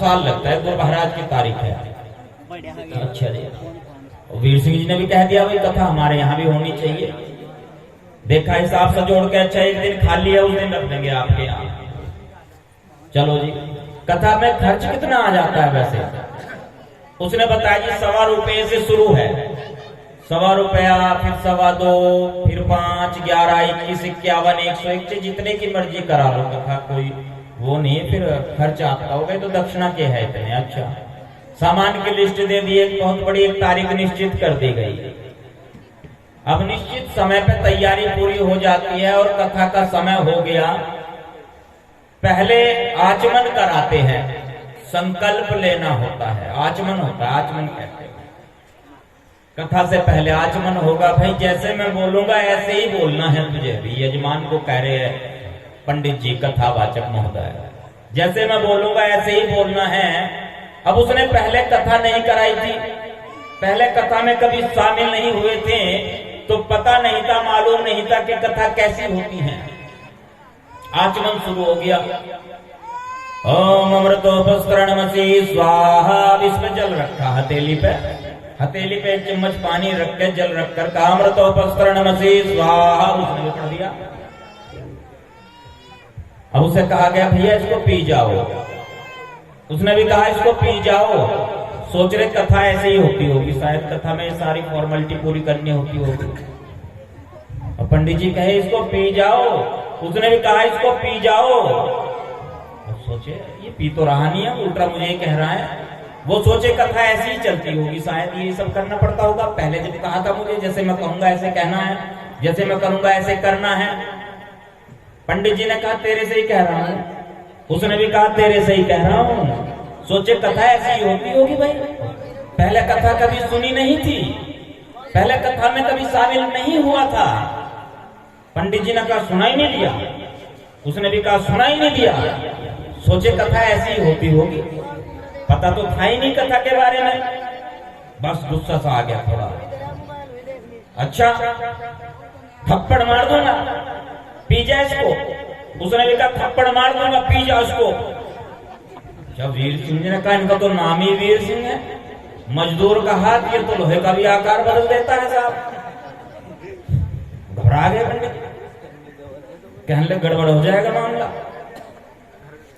साल लगता है, गुरु महाराज की तारीख है। अच्छा जी, वीर सिंह जी ने भी कह दिया भाई कथा हमारे यहाँ भी होनी चाहिए। देखा हिसाब से जोड़ के, अच्छा एक दिन खाली है उस दिन रख देंगे आपके यहाँ। चलो जी, कथा में खर्च कितना आ जाता है वैसे? उसने बताया जी 1.25 रुपये से शुरू है, 1.25 रुपया, फिर 2.25, फिर 5, 11, 21, 51, 101, जितने की मर्जी करा लो कथा, कोई वो नहीं, फिर खर्च आता होगा तो दक्षिणा के है इतने। अच्छा, सामान की लिस्ट दे दी, एक बहुत बड़ी एक तारीख निश्चित कर दी गई। अब निश्चित समय पे तैयारी पूरी हो जाती है और कथा का समय हो गया। पहले आचमन कराते हैं, संकल्प लेना होता है, आचमन होता है, आचमन कहते हैं। कथा से पहले आचमन होगा, भाई जैसे मैं बोलूंगा ऐसे ही बोलना है तुझे भी। यजमान को कह रहे हैं पंडित जी, कथावाचक महोदय, जैसे मैं बोलूंगा ऐसे ही बोलना है। अब उसने पहले कथा नहीं कराई थी, पहले कथा में कभी शामिल नहीं हुए थे, तो पता नहीं था, मालूम नहीं था कि कथा कैसी होती है। आचमन शुरू हो गया। ओम अमृतोपस्करणमसि स्वाहा, इसमें जल रखा हथेली पे, हथेली पे 1 चम्मच पानी रख के जल रखकर कहा अमृतोपस्करणमसि स्वाहा, उसने भी पढ़ दिया। अब उसे कहा गया भैया इसको पी जाओ, उसने भी कहा इसको पी जाओ। सोच रहे कथा ऐसे ही होती होगी, शायद कथा में सारी फॉर्मेलिटी पूरी करनी होती होगी। और पंडित जी कहे इसको पी जाओ, उसने भी कहा इसको पी जाओ। अब सोचे ये पी तो रहा नहीं है, उल्टा मुझे ही कह रहा है। वो सोचे कथा ऐसी ही चलती होगी, शायद ये सब करना पड़ता होगा। पहले जब कहा था मुझे जैसे मैं कहूंगा ऐसे कहना है, जैसे मैं करूंगा ऐसे करना है। पंडित जी ने कहा तेरे से ही कह रहा हूं, उसने भी कहा तेरे से ही कह रहा हूं। सोचे कथा ऐसी ही होती होगी भाई, पहले कथा कभी सुनी नहीं थी, पहले कथा में कभी शामिल नहीं हुआ था। पंडित जी ने कहा सुना ही नहीं दिया, उसने भी कहा सुना ही नहीं दिया। सोचे कथा ऐसी ही होती होगी, पता तो था ही नहीं कथा के बारे में। बस गुस्सा सा आ गया थोड़ा। अच्छा थप्पड़ मार दो ना, पी जाए इसको। उसने भी कहा थप्पड़ मार दूंगा, पी जाओ इसको। जब वीर सिंह ने कहा इनका तो नाम ही वीर सिंह है, मजदूर का हाथ, ये तो लोहे का भी आकार बदल देता है साहब। घबरा गए पंडित, कहने लगे गड़बड़ हो जाएगा मामला,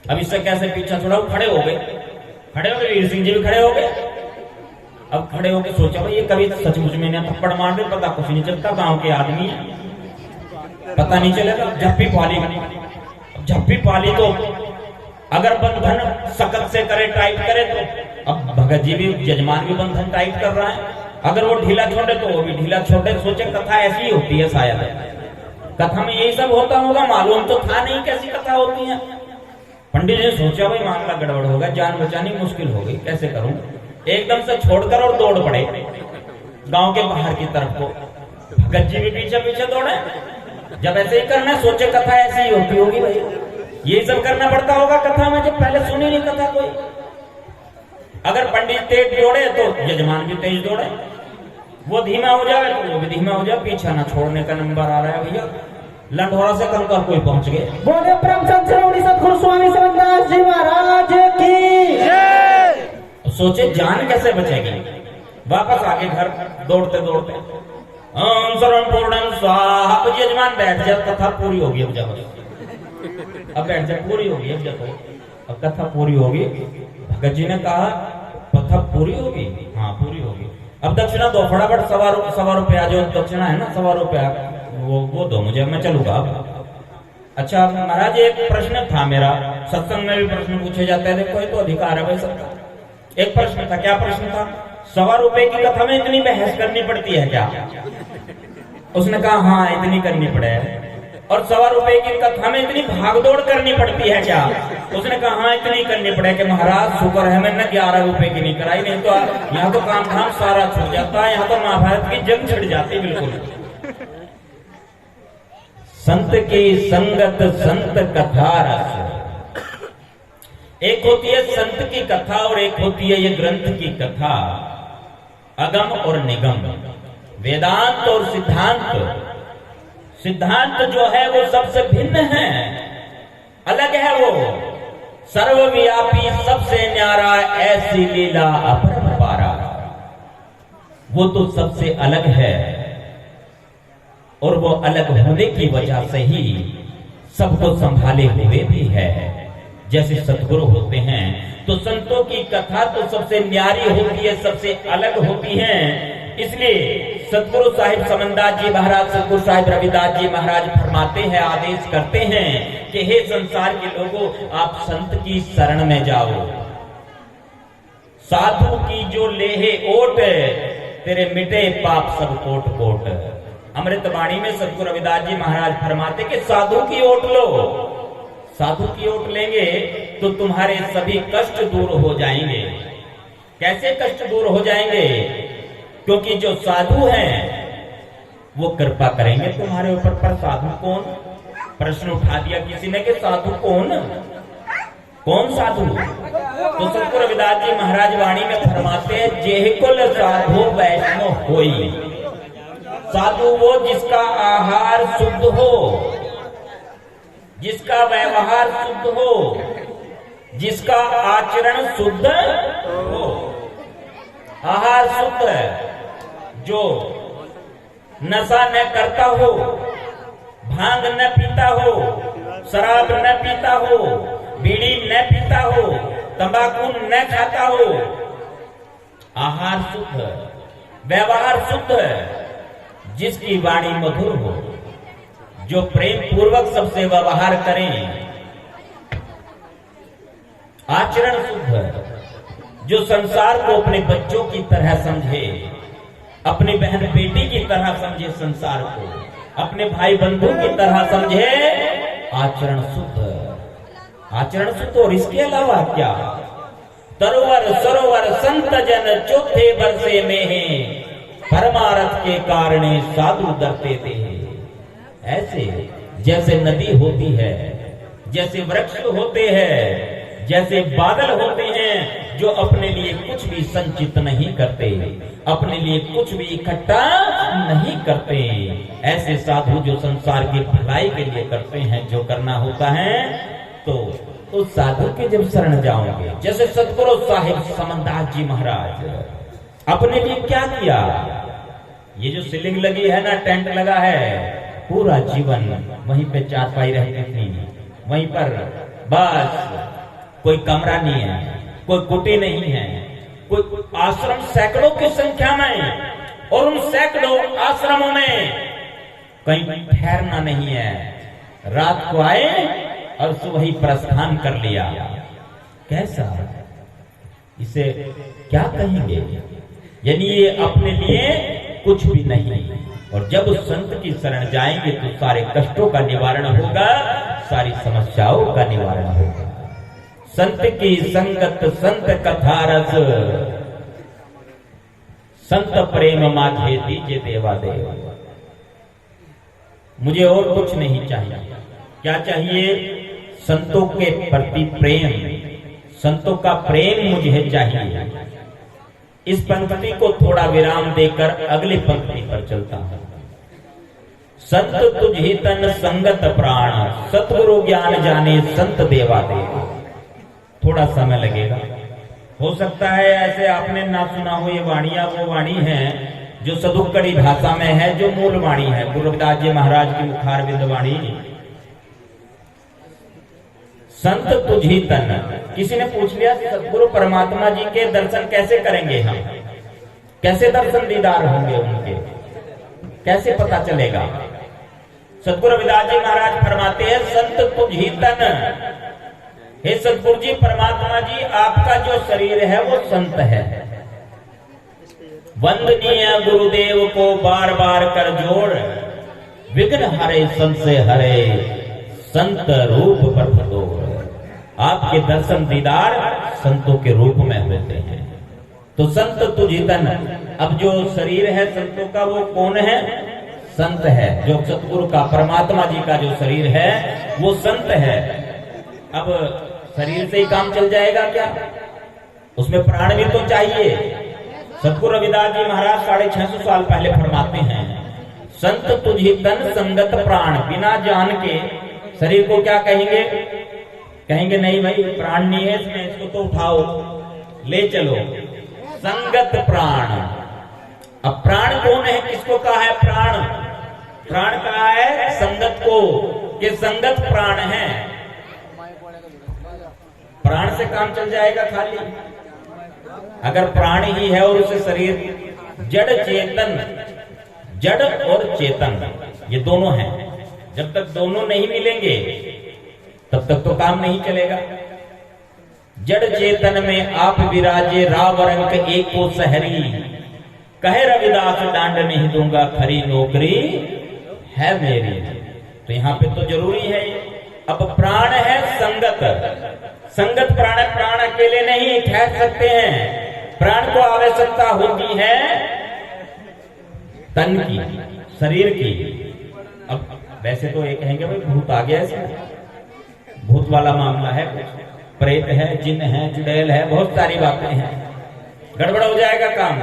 अब इससे कैसे पीछा छुड़ाओ। खड़े हो गए, वीर सिंह जी भी खड़े हो गए। अब खड़े होकर सोचा भाई ये कभी सचमुच में ना थप्पड़ मार दे, पता कुछ नहीं चलता, गांव के आदमी है, पता नहीं चलेगा। झप्पी पाली तो अगर बंधन सख्त से करे, टाइट करे तो, अब भगत जी भी, यजमान भी बंधन टाइट कर रहा है, अगर वो ढीला छोड़े तो वो भी ढीला छोड़े। सोचे कथा ऐसी ही होती है, शायद कथा में यही सब होता होगा, मालूम तो था नहीं कैसी कथा होती है। पंडित जी ने सोचा भाई मामला गड़बड़ होगा, जान बचानी मुश्किल हो गई, कैसे करूं। एकदम से छोड़कर और दौड़ पड़े गांव के बाहर की तरफ को। भगत जी भी पीछे पीछे दौड़े। जब ऐसे ही करना, सोचे कथा ऐसी ही होती होगी भाई, ये सब करना पड़ता होगा कथा में, जब पहले सुनी नहीं कथा कोई। अगर पंडित तेज दौड़े तो यजमान भी तेज दौड़े, वो धीमा हो जाए तो वो भी धीमा हो जाए। पीछा ना छोड़ने का नंबर आ रहा है भैया, लंढोरा से कंकर कोई पहुंच गए। बोले ब्रह्मचर्य श्रोमणी सद्गुरु स्वामी समन्दास जी महाराज की जय। सोचे जान कैसे बचेगी, वापस आगे घर दौड़ते दौड़ते ओम सर्वम पूर्णम स्वाहा। अब यजमान बैठ जाए, कथा पूरी होगी। अब जब अब बैठ जाए, पूरी होगी। अब जब अब कथा पूरी होगी, भगत जी ने कहा कथा पूरी होगी, हाँ पूरी होगी। अब दक्षिणा दो फटाफट, 1.25 रुपया जो दक्षिणा है ना, 1.25 रुपया वो दो मुझे, मैं चलूंगा। अच्छा महाराज एक प्रश्न था मेरा, सत्संग में भी प्रश्न पूछे जाते हैं, देखो ये तो अधिकार है भाई सबका। एक प्रश्न था, क्या प्रश्न था? 1.25 रुपए की कथा में इतनी बहस करनी पड़ती है क्या? उसने कहा हाँ इतनी करनी पड़े। और 1.25 रुपए की कथा में इतनी भागदौड़ करनी पड़ती है क्या? उसने कहा हाँ इतनी करनी पड़े। कि महाराज शुक्र है मैंने 11 रुपए की नहीं कराई, नहीं तो यहाँ तो काम धाम सारा छूट जाता है, यहाँ तो महाभारत की जंग छिड़ जाती बिल्कुल। संत की संगत संत कथा रस। एक होती है संत की कथा और एक होती है ये ग्रंथ की कथा। अगम और निगम, वेदांत और सिद्धांत। सिद्धांत जो है वो सबसे भिन्न है, अलग है वो। सर्वव्यापी सबसे न्यारा ऐसी लीला अपरंपारा। वो तो सबसे अलग है और वो अलग होने की वजह से ही सबको संभाले हुए भी है। जैसे सतगुरु होते हैं तो संतों की कथा तो सबसे न्यारी होती है, सबसे अलग होती है। इसलिए सतगुरु साहिब समनदास जी महाराज, सतगुरु साहिब रविदास जी महाराज फरमाते हैं, आदेश करते हैं कि हे संसार के लोगों, आप संत की शरण में जाओ। साधु की जो लेहे ओट, तेरे मिटे पाप सब कोट कोट। अमृतवाणी में सतगुरु रविदास जी महाराज फरमाते कि साधु की ओट लो। साधु की ओट लेंगे तो तुम्हारे सभी कष्ट दूर हो जाएंगे। कैसे कष्ट दूर हो जाएंगे? क्योंकि जो साधु हैं वो कृपा करेंगे तुम्हारे ऊपर। पर साधु कौन? प्रश्न उठा दिया किसी ने कि साधु कौन? कौन साधु? तो सतगुरु रविदास जी महाराज वाणी में फरमाते हैं, जेह कुल साधु वैष्णव होई। साधु वो जिसका आहार शुद्ध हो, जिसका व्यवहार शुद्ध हो, जिसका आचरण शुद्ध हो। आहार शुद्ध है, जो नशा न करता हो, भांग न पीता हो, शराब न पीता हो, बीड़ी न पीता हो, तंबाकू न खाता हो। आहार शुद्ध, व्यवहार शुद्ध है, जिसकी वाणी मधुर हो, जो प्रेम पूर्वक सबसे व्यवहार करें। आचरण शुद्ध, जो संसार को अपने बच्चों की तरह समझे, अपनी बहन बेटी की तरह समझे, संसार को अपने भाई बंधु की तरह समझे। आचरण शुद्ध, आचरण शुद्ध। और इसके अलावा क्या? तरोवर सरोवर संत जन चौथे वर्षे में है, परमारथ के कारणे साधु डरते थे। ऐसे जैसे नदी होती है, जैसे वृक्ष होते हैं, जैसे बादल होते हैं, जो अपने लिए कुछ भी संचित नहीं करते, अपने लिए कुछ भी इकट्ठा नहीं करते। ऐसे साधु जो संसार की भलाई के लिए करते हैं, जो करना होता है तो उस साधु के जब शरण जाओगे। जैसे सतगुरु साहिब समनदास जी महाराज अपने लिए क्या किया? ये जो सीलिंग लगी है ना, टेंट लगा है, पूरा जीवन वहीं पे चारपाई रहती थी, वहीं पर बस। कोई कमरा नहीं है, कोई कुटी नहीं है, कोई आश्रम सैकड़ों की संख्या में, और उन सैकड़ों आश्रमों में कहीं ठहरना नहीं है। रात को आए और सुबह ही प्रस्थान कर लिया। कैसा? इसे क्या कहेंगे? यानी ये अपने लिए कुछ भी नहीं। और जब उस संत की शरण जाएंगे तो सारे कष्टों का निवारण होगा, सारी समस्याओं का निवारण होगा। संत की संगत संत कथा रस, संत प्रेम मांगे दीजिए देवा देव। मुझे और कुछ नहीं चाहिए। क्या चाहिए? संतों के प्रति प्रेम, संतों का प्रेम मुझे चाहिए। इस पंक्ति को थोड़ा विराम देकर अगली पंक्ति पर चलता हूं। संत तुझी तन संगत प्राण, सतगुरु ज्ञान जाने संत देवा देव। थोड़ा समय लगेगा, हो सकता है ऐसे आपने ना सुना हो। ये वाणियां वो वाणी है जो सदुक्कड़ी भाषा में है, जो मूल वाणी है गुरु रविदास जी महाराज की मुखारविंद वाणी। संत तुझी तन। किसी ने पूछ लिया सतगुरु परमात्मा जी के दर्शन कैसे करेंगे हम? कैसे दर्शन दीदार होंगे उनके? कैसे पता चलेगा? सतगुरु रविदास जी महाराज फरमाते हैं, संत तुझी तन। हे सतगुरु जी, परमात्मा जी, आपका जो शरीर है वो संत है। वंदनीय गुरुदेव को बार बार कर जोड़, विघ्न हरे संत से हरे, संत रूप पर बदोर। आपके दर्शन दीदार संतों के रूप में होते हैं। तो संत तुझी तन। अब जो शरीर है संतों का वो कौन है? संत है। जो सतगुरु का, परमात्मा जी का जो शरीर है वो संत है। अब शरीर से ही काम चल जाएगा क्या? उसमें प्राण भी तो चाहिए। सतगुरु रविदास जी महाराज 650 साल पहले फरमाते हैं, संत तुझी तन संगत प्राण। बिना जान के शरीर को क्या कहेंगे? कहेंगे नहीं भाई प्राण नहीं है इसमें, इसको तो उठाओ ले चलो। संगत प्राण। अब प्राण कौन है, किसको कहा है प्राण? प्राण कहा है संगत को, कि संगत प्राण है। प्राण से काम चल जाएगा खाली? अगर प्राण ही है और उसे शरीर जड़ चेतन, जड़ और चेतन ये दोनों हैं, जब तक दोनों नहीं मिलेंगे तब तक तो काम नहीं चलेगा। जड़ चेतन में आप विराजे राव रंग एक को सहरी, कहे रविदास डांड नहीं दूंगा खरी नौकरी है मेरी। तो यहाँ पे तो जरूरी है। अब प्राण है संगत, संगत प्राण। प्राण अकेले नहीं ठहर सकते हैं, प्राण को आवश्यकता होती है तन की, शरीर की। अब वैसे तो ये कहेंगे भाई भूत आ गया इसमें, भूत वाला मामला है, प्रेत है, जिन है, चुड़ैल है, बहुत सारी बातें हैं, गड़बड़ हो जाएगा काम।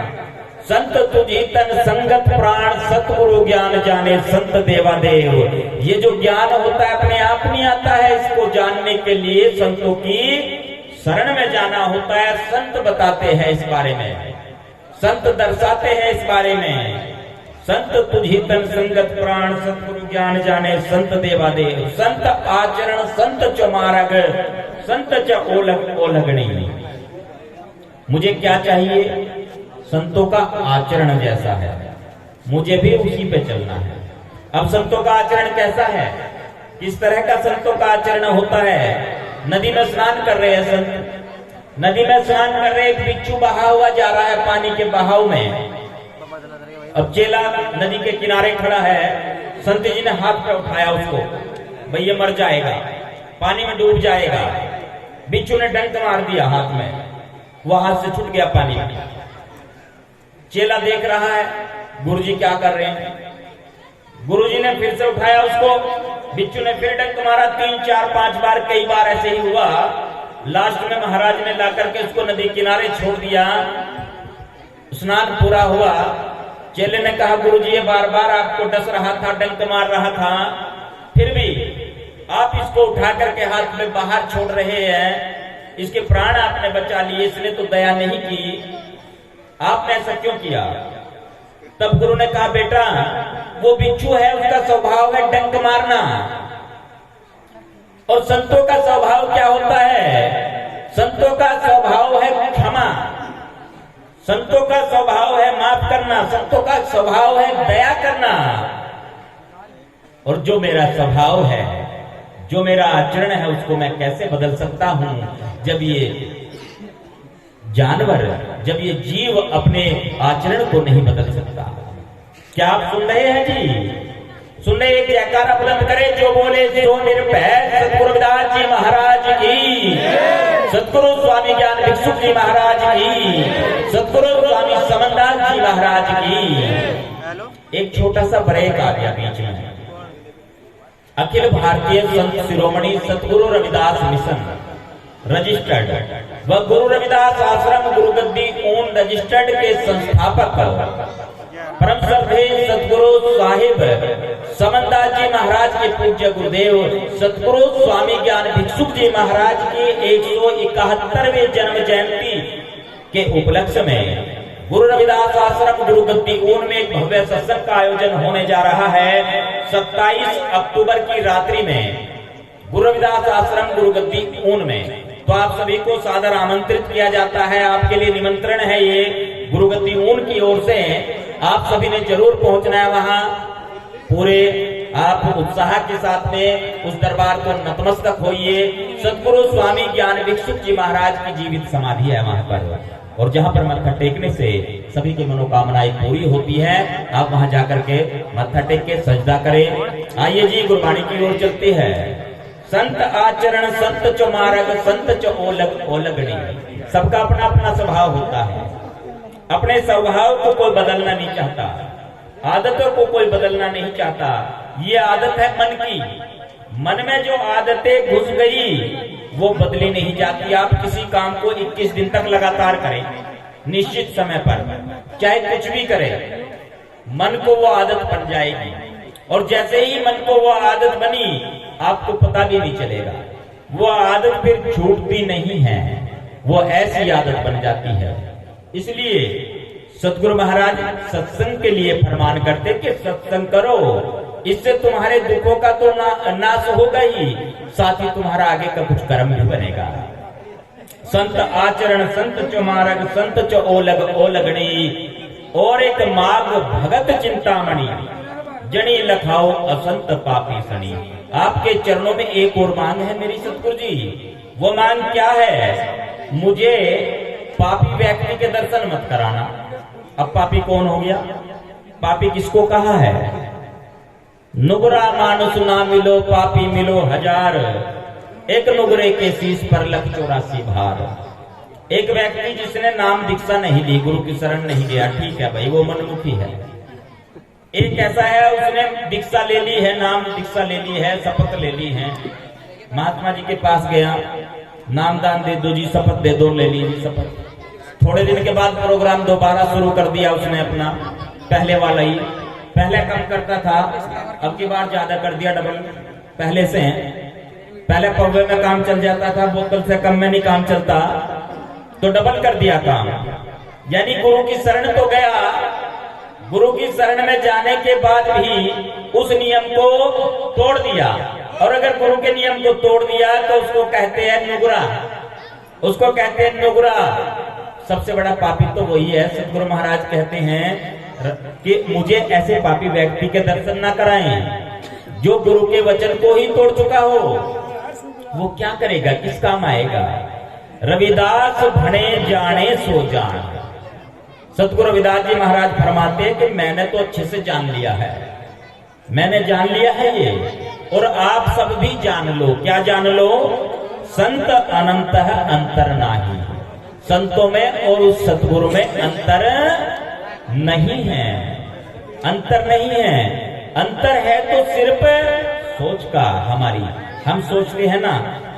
संत तुझी तन संगत प्राण सतगुरु ज्ञान जाने संत देवादेव। ये जो ज्ञान होता है अपने आप नहीं आता है, इसको जानने के लिए संतों की शरण में जाना होता है। संत बताते हैं इस बारे में, संत दर्शाते हैं इस बारे में। संत तुझी तन संगत प्राण सतगुरु ज्ञान जाने संत देवादेव। संत आचरण संत च मार्ग संत च ओलगणी। मुझे क्या चाहिए? संतों का आचरण जैसा है, मुझे भी उसी पे चलना है। अब संतों का आचरण कैसा है, किस तरह का संतों का आचरण होता है? नदी में स्नान कर रहे हैं संत, नदी में स्नान कर रहे, एक बिच्छू बहा हुआ जा रहा है पानी के बहाव में। अब चेला नदी के किनारे खड़ा है, संत जी ने हाथ पे उठाया उसको, भाई ये मर जाएगा, पानी में डूब जाएगा। बिच्छू ने डंक मार दिया हाथ में, वो हाथ से छूट गया पानी में। चेला देख रहा है गुरुजी क्या कर रहे हैं। गुरुजी ने फिर से उठाया उसको, बिच्छू ने फिर डंक मारा, 3 4 5 बार, कई बार ऐसे ही हुआ। लास्ट में महाराज ने ला करके उसको नदी किनारे छोड़ दिया। स्नान पूरा हुआ। चेले ने कहा गुरुजी ये बार बार आपको डस रहा था, डंक मार रहा था, फिर भी आप इसको उठा करके हाथ में बाहर छोड़ रहे हैं, इसके प्राण आपने बचा लिए, इसने तो दया नहीं की, आपने ऐसा क्यों किया? तब गुरु ने कहा बेटा वो बिच्छू है, उसका स्वभाव है डंक मारना, और संतों का स्वभाव क्या होता है? संतों का स्वभाव है क्षमा, संतों का स्वभाव है माफ करना, संतों का स्वभाव है दया करना। और जो मेरा स्वभाव है, जो मेरा आचरण है, उसको मैं कैसे बदल सकता हूं जब ये जानवर, जब ये जीव अपने आचरण को नहीं बदल सकता। क्या आप सुन रहे हैं जी? सुन रहे? एक जयकारा बुलंद करे जो बोले सो निर्भय। सतगुरु रविदास जी महाराज की, सतगुरु स्वामी ज्ञान भिक्षुक जी महाराज की, सतगुरु स्वामी समनदास जी महाराज की। एक छोटा सा ब्रेक आ गया बीच में। अखिल भारतीय संत शिरोमणि सतगुरु रविदास मिशन रजिस्टर्ड व गुरु रविदास आश्रम गुरुगद्दी ऊन रजिस्टर्ड के संस्थापक परम श्रद्धेय सतगुरु साहिब समनदास जी महाराज के पूज्य गुरुदेव सतगुरु स्वामी ज्ञान भिक्षुक जी महाराज की 171वें जन्म जयंती के उपलक्ष्य में गुरु रविदास आश्रम गुरुगद्दी ऊन में एक भव्य सत्संग का आयोजन होने जा रहा है। 27 अक्टूबर की रात्रि में गुरु रविदास आश्रम गुरुगद्दी ऊन में। तो आप सभी को सादर आमंत्रित किया जाता है, आपके लिए निमंत्रण है ये गुरुगद्दी ऊन की ओर से। आप सभी ने जरूर पहुंचना है वहां। पूरे आप उत्साह के साथ में उस दरबार को नतमस्तक होइए। सतगुरु स्वामी ज्ञान भिक्षुक जी महाराज की जीवित समाधि है वहां पर, और जहां पर मत्था टेकने से सभी की मनोकामनाएं पूरी होती है। आप वहां जाकर के मत्था टेक के सजदा करें। आइए जी गुरबाणी की ओर चलते हैं। संत आचरण संत चो मार्ग संत चो ओलगणी। सबका अपना अपना स्वभाव होता है, अपने स्वभाव को कोई बदलना नहीं चाहता, आदतों को कोई बदलना नहीं चाहता। ये आदत है मन की, मन में जो आदतें घुस गई वो बदली नहीं जाती। आप किसी काम को 21 दिन तक लगातार करें, निश्चित समय पर, चाहे कुछ भी करें, मन को वो आदत बन जाएगी। और जैसे ही मन को वो आदत बनी, आपको पता भी नहीं चलेगा। वो आदत फिर छूटती नहीं है, वो ऐसी आदत बन जाती है। इसलिए सतगुरु महाराज सत्संग के लिए फरमान करते कि सत्संग करो, इससे तुम्हारे दुखों का तो नाश होगा ही, साथ ही तुम्हारा आगे का कुछ कर्म भी बनेगा। संत आचरण संत चो मार्ग संत चो ओलग ओलगणी, और एक मार्ग भगत चिंतामणि, जनी लखाओ असंत पापी सनी। आपके चरणों में एक और मांग है मेरी सतगुरु जी। वो मांग क्या है? मुझे पापी व्यक्ति के दर्शन मत कराना। अब पापी कौन हो गया? पापी किसको कहा है? नुगरा मानुष ना मिलो पापी मिलो हजार, एक नुगरे के शीश पर लख 84 भार। एक व्यक्ति जिसने नाम दीक्षा नहीं ली, गुरु की शरण नहीं गया, ठीक है भाई, वो मनमुखी है। एक ऐसा है उसने दीक्षा ले ली है, नाम दीक्षा ले ली है, शपथ ले ली है, महात्मा जी के पास गया, नामदान दे दो जी, शपथ दे दो, ले ली शपथ। थोड़े दिन के बाद प्रोग्राम दोबारा शुरू कर दिया उसने अपना, पहले वाला ही। पहले कम करता था, अब की बार ज्यादा कर दिया, डबल पहले से है। पहले पौवे में काम चल जाता था, बोतल से कम में नहीं काम चलता, तो डबल कर दिया काम। यानी गुरु की शरण तो गया, गुरु की शरण में जाने के बाद भी उस नियम को तोड़ दिया। और अगर गुरु के नियम को तोड़ दिया तो उसको कहते हैं नुगरा, उसको कहते हैं नुगरा। सबसे बड़ा पापी तो वही है। सतगुरु महाराज कहते हैं कि मुझे ऐसे पापी व्यक्ति के दर्शन ना कराएं जो गुरु के वचन को ही तोड़ चुका हो। वो क्या करेगा, किस काम आएगा? रविदास भने जाने सो जान। सतगुरु रविदास जी महाराज फरमाते हैं कि मैंने तो अच्छे से जान लिया है, मैंने जान लिया है ये, और आप सब भी जान लो। क्या जान लो? संत अनंत अंतर नाही। संतों में और उस सतगुरु में अंतर नहीं है, अंतर नहीं है। अंतर है तो सिर्फ सोच का हमारी। हम सोचते हैं ना,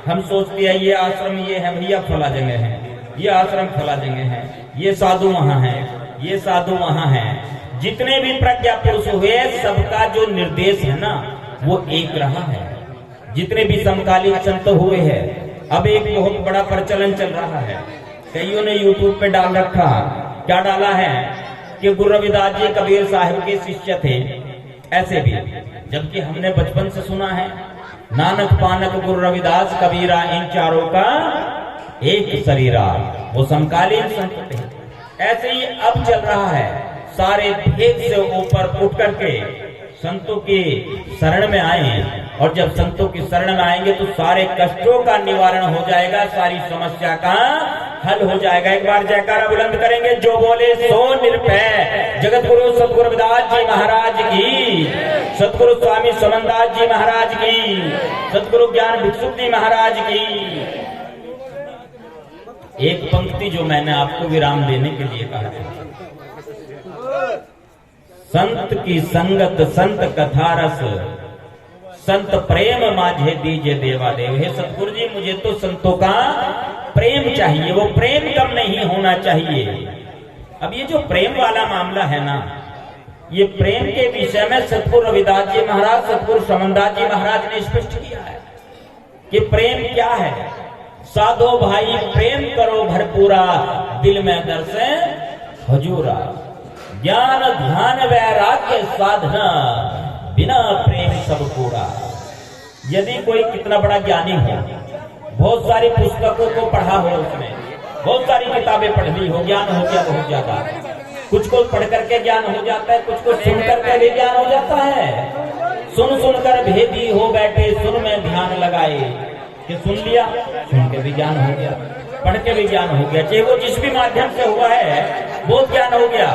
हम सोचते हैं ये आश्रम ये है भैया फला जगह है, ये आश्रम फला जगह है, ये साधु वहां है, ये साधु वहां है। जितने भी प्रज्ञा पुरुष हुए सबका जो निर्देश है ना वो एक रहा है। जितने भी समकालीन संत हुए हैं, अब एक बहुत बड़ा प्रचलन चल रहा है, कईयों ने यूट्यूब पे डाल रखा। क्या डाला है कि गुरु रविदास जी कबीर साहिब के शिष्य थे, ऐसे भी, जबकि हमने बचपन से सुना है नानक पानक गुरु रविदास कबीरा इन चारों का एक शरीरा। वो समकालीन संत थे। ऐसे ही अब चल रहा है, सारे भेद से ऊपर उठ करके संतों की शरण में आए, और जब संतों की शरण में आएंगे तो सारे कष्टों का निवारण हो जाएगा, सारी समस्या का हल हो जाएगा। एक बार जयकारा बुलंद करेंगे, जो बोले सो निरभय। जगत गुरु सतगुरु रविदास जी महाराज की, सतगुरु स्वामी समनदास जी महाराज की, सतगुरु ज्ञान भिक्षुक जी महाराज की। एक पंक्ति जो मैंने आपको विराम देने के लिए कहा था, संत की संगत संत कथा रस, संत प्रेम माझे दीजे देवा देव। हे सतगुरु जी, मुझे तो संतों का प्रेम चाहिए, वो प्रेम कम नहीं होना चाहिए। अब ये जो प्रेम वाला मामला है ना, ये प्रेम के विषय में सतगुरु रविदास जी महाराज, सतगुरु समनदास जी महाराज ने स्पष्ट किया है कि प्रेम क्या है। साधो भाई प्रेम करो भरपूरा, दिल में दर्शे हजूरा। ज्ञान ध्यान वैराग्य साधना, बिना प्रेम सब पूरा। यदि कोई कितना बड़ा ज्ञानी हो, बहुत सारी पुस्तकों को पढ़ा हो, उसने बहुत सारी किताबें पढ़ ली हो, ज्ञान हो गया बहुत ज्यादा, कुछ को पढ़ करके ज्ञान हो जाता है, कुछ को सुन करके भी ज्ञान हो जाता है। सुन सुनकर भेदी हो बैठे, सुन में ध्यान लगाए, कि सुन लिया, सुन के भी ज्ञान हो गया, पढ़ के भी ज्ञान हो गया, चाहे वो जिस भी माध्यम से हुआ है बहुत ज्ञान हो गया।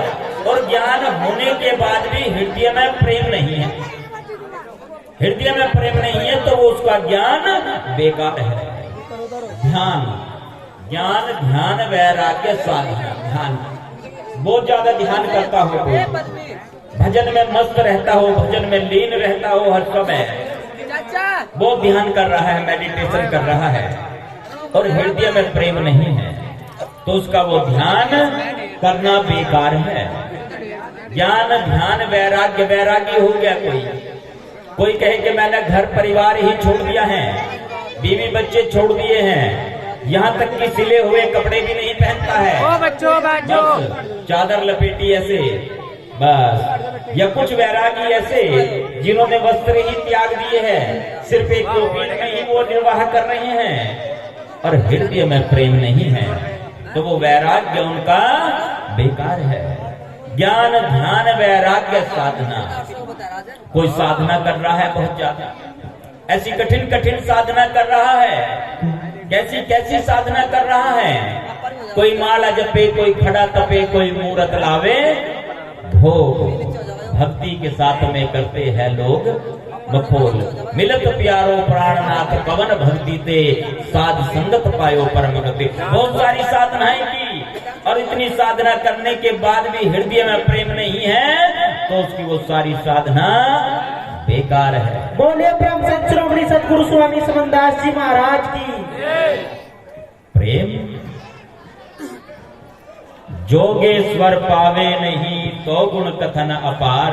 और ज्ञान होने के बाद भी हृदय में प्रेम नहीं है, हृदय में प्रेम नहीं है तो वो उसका ज्ञान बेकार है। ध्यान, ज्ञान ध्यान वैराग्य साधना। ध्यान, बहुत ज्यादा ध्यान करता हो, भजन में मस्त रहता हो, भजन में लीन रहता हो, हर समय बहुत ध्यान कर रहा है, मेडिटेशन कर रहा है, और हृदय में प्रेम नहीं है तो उसका वो ध्यान करना बेकार है। ज्ञान ध्यान वैराग्य, वैराग्य हो गया कोई कहे कि मैंने घर परिवार ही छोड़ दिया है, बीवी बच्चे छोड़ दिए हैं, यहाँ तक कि सिले हुए कपड़े भी नहीं पहनता है। ओ बच्चों बस चादर लपेटी ऐसे बस। या कुछ वैरागी ऐसे जिन्होंने वस्त्र ही त्याग दिए हैं, सिर्फ एक टोपी में ही वो निर्वाह कर रहे हैं और हृदय में प्रेम नहीं है, तो वो वैराग्य उनका बेकार है। ज्ञान ध्यान वैराग्य साधना, कोई साधना कर रहा है बहुत ज्यादा, ऐसी कठिन कठिन साधना कर रहा है, कैसी कैसी साधना कर रहा है। कोई माला जपे, कोई खड़ा तपे, कोई मूरत लावे भोग, भक्ति के साथ में करते हैं लोग मखोल। मिलत प्यारो प्राणनाथ पवन भक्ति ते, साध संगत पायो परम गति। बहुत सारी साधनाएं की और इतनी साधना करने के बाद भी हृदय में प्रेम नहीं है, तो उसकी वो सारी साधना बेकार है। बोलिए ब्रह्म संत श्रोमणी सतगुरु स्वामी समनदास जी महाराज की। प्रेम जोगेश्वर पावे नहीं तो गुण कथन अपार,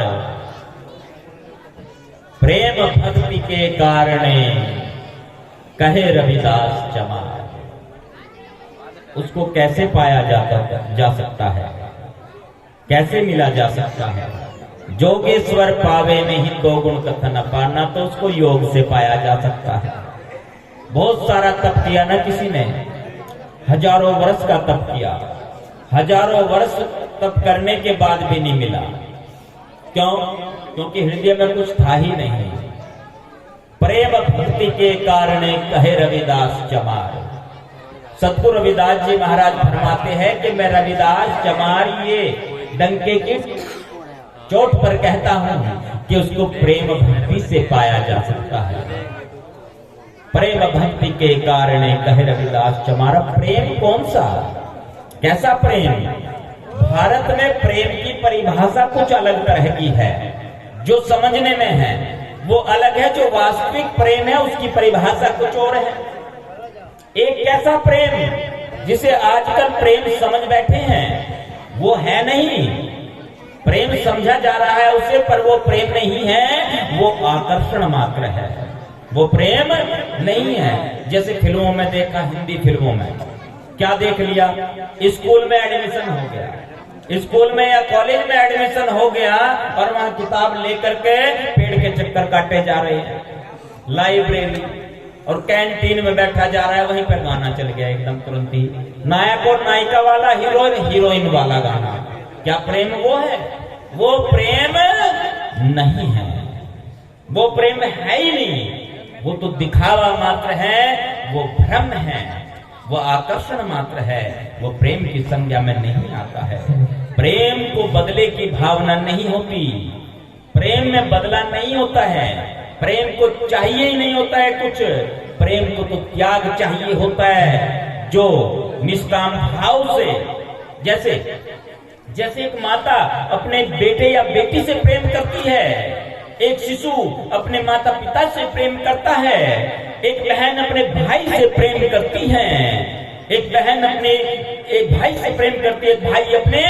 प्रेम भक्ति के कारणे कहे रविदास चमार। उसको कैसे पाया जा सकता है, कैसे मिला जा सकता है? जोगेश्वर पावे नहीं तो गुण कथन अपार, ना तो उसको योग से पाया जा सकता है। बहुत सारा तप किया ना किसी ने, हजारों वर्ष का तप किया, हजारों वर्ष तप करने के बाद भी नहीं मिला। क्यों? क्योंकि हृदय में कुछ था ही नहीं। प्रेम भक्ति के कारण कहे रविदास चमार। सतगुरु रविदास जी महाराज फरमाते हैं कि मैं रविदास चमार ये डंके की चोट पर कहता हूं कि उसको प्रेम भक्ति से पाया जा सकता है। प्रेम भक्ति के कारण कहे रविदास चमार। प्रेम कौन सा, कैसा प्रेम? भारत में प्रेम की परिभाषा कुछ अलग तरह की है, जो समझने में है वो अलग है, जो वास्तविक प्रेम है उसकी परिभाषा कुछ और है। एक कैसा प्रेम जिसे आजकल प्रेम समझ बैठे हैं, वो है नहीं। प्रेम समझा जा रहा है उसे, पर वो प्रेम नहीं है, वो आकर्षण मात्र है, वो प्रेम नहीं है। जैसे फिल्मों में देखा, हिंदी फिल्मों में क्या देख लिया, स्कूल में एडमिशन हो गया, स्कूल में या कॉलेज में एडमिशन हो गया और वहां किताब लेकर के पेड़ के चक्कर काटे जा रहे हैं। लाइब्रेरी और कैंटीन में बैठा जा रहा है, वहीं पर गाना चल गया एकदम तुरंत ही, नायक और नायिका वाला, हीरोइन हीरोइन वाला गाना। क्या प्रेम वो है? वो प्रेम नहीं है, वो प्रेम है ही नहीं। वो तो दिखावा मात्र है, वो भ्रम है, वो आकर्षण मात्र है, वो प्रेम की संज्ञा में नहीं आता है। प्रेम को बदले की भावना नहीं होती, प्रेम में बदला नहीं होता है, प्रेम को चाहिए ही नहीं होता है कुछ। प्रेम को तो त्याग चाहिए होता है, जो निष्काम भाव से, जैसे एक माता अपने बेटे या बेटी से प्रेम करती है, एक शिशु अपने माता पिता से प्रेम करता है, एक बहन अपने भाई से प्रेम करती है, एक बहन अपने एक भाई से प्रेम करती है, एक भाई अपने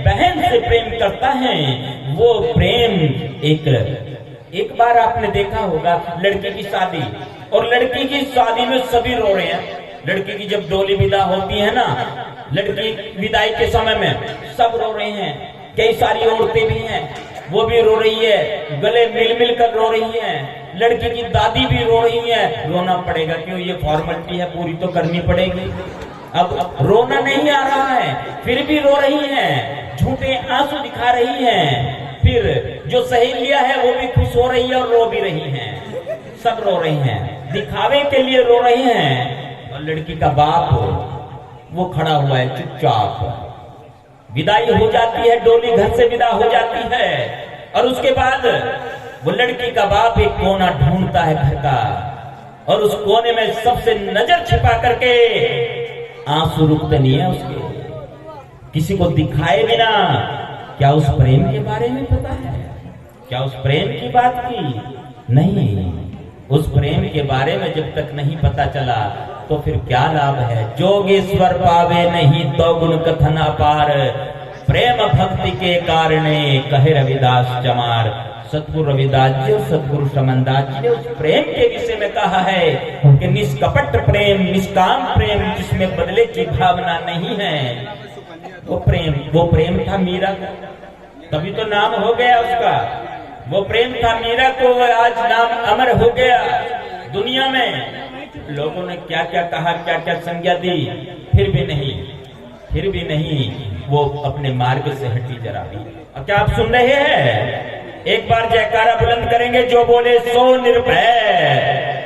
बहन से प्रेम करता है। वो प्रेम एक बार आपने देखा होगा लड़की की शादी, और लड़की की शादी में सभी रो रहे हैं। लड़की की जब डोली विदा होती है ना, लड़की विदाई के समय में सब रो रहे हैं। कई सारी औरतें भी हैं, वो भी रो रही है, गले मिल मिल कर रो रही हैं। लड़की की दादी भी रो रही है। रोना पड़ेगा, क्यों? ये फॉर्मेलिटी है, पूरी तो करनी पड़ेगी। अब रोना नहीं आ रहा है, फिर भी रो रही हैं, झूठे आंसू दिखा रही हैं। फिर जो सहेलियां है वो भी खुश हो रही है और रो भी रही हैं, सब रो रही हैं, दिखावे के लिए रो रही हैं। और लड़की का बाप वो खड़ा हुआ है चुपचाप। विदाई हो जाती है, डोली घर से विदा हो जाती है, और उसके बाद वो लड़की का बाप एक कोना ढूंढता है घर का, और उस कोने में सबसे नजर छिपा करके आंसू रुकते नहीं है उसके, किसी को दिखाए बिना। क्या उस प्रेम के बारे में पता है? क्या उस प्रेम की बात की? नहीं। उस प्रेम के बारे में जब तक नहीं पता चला तो फिर क्या लाभ है? जोगेश्वर पावे नहीं तो गुण कथन अपार, प्रेम भक्ति के कारणे कहे रविदास चमार। सतगुरु रविदास जी और सतगुरु समनदास जी ने उस प्रेम के विषय में कहा है कि निष्कपट प्रेम, निष्काम प्रेम, जिसमें बदले की भावना नहीं है, वो प्रेम था मीरा का, तभी तो नाम हो गया उसका। वो प्रेम था मीरा को, आज नाम अमर हो गया दुनिया में। लोगों ने क्या क्या कहा, क्या क्या संज्ञा दी, फिर भी नहीं वो अपने मार्ग से हटी जरा भी। और क्या आप सुन रहे हैं? एक बार जयकारा बुलंद करेंगे, जो बोले सो निर्भय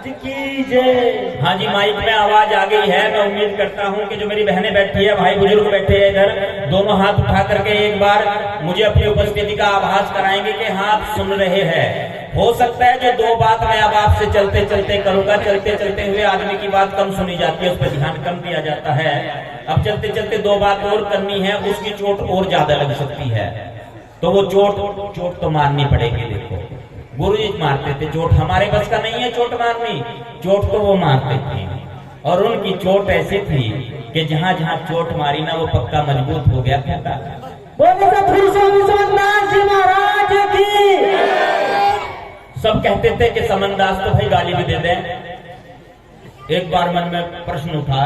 की जय। हाँ जी, माइक में आवाज आ गई है। मैं उम्मीद करता हूँ कि जो मेरी बहनें बैठी है, भाई बुजुर्ग बैठे हैं इधर, दोनों हाथ उठा करके एक बार मुझे अपनी उपस्थिति का आभास कराएंगे कि हाँ आप सुन रहे हैं। हो सकता है जो दो बात मैं अब आपसे चलते चलते करूंगा, चलते चलते हुए आदमी की बात कम सुनी जाती है, उस पर ध्यान कम दिया जाता है। अब चलते चलते दो बात और करनी है, उसकी चोट और ज्यादा लग सकती है, तो वो चोट तो मारनी पड़ेगी। देखो गुरुजी मारते थे, चोट हमारे बस का नहीं है चोट मारनी, चोट तो वो मारते थे। और उनकी चोट ऐसी थी कि जहाँ जहाँ चोट मारी ना, वो पक्का मजबूत हो गया था। सब कहते थे कि समनदास तो भाई गाली भी दे दें। एक बार मन में प्रश्न उठा,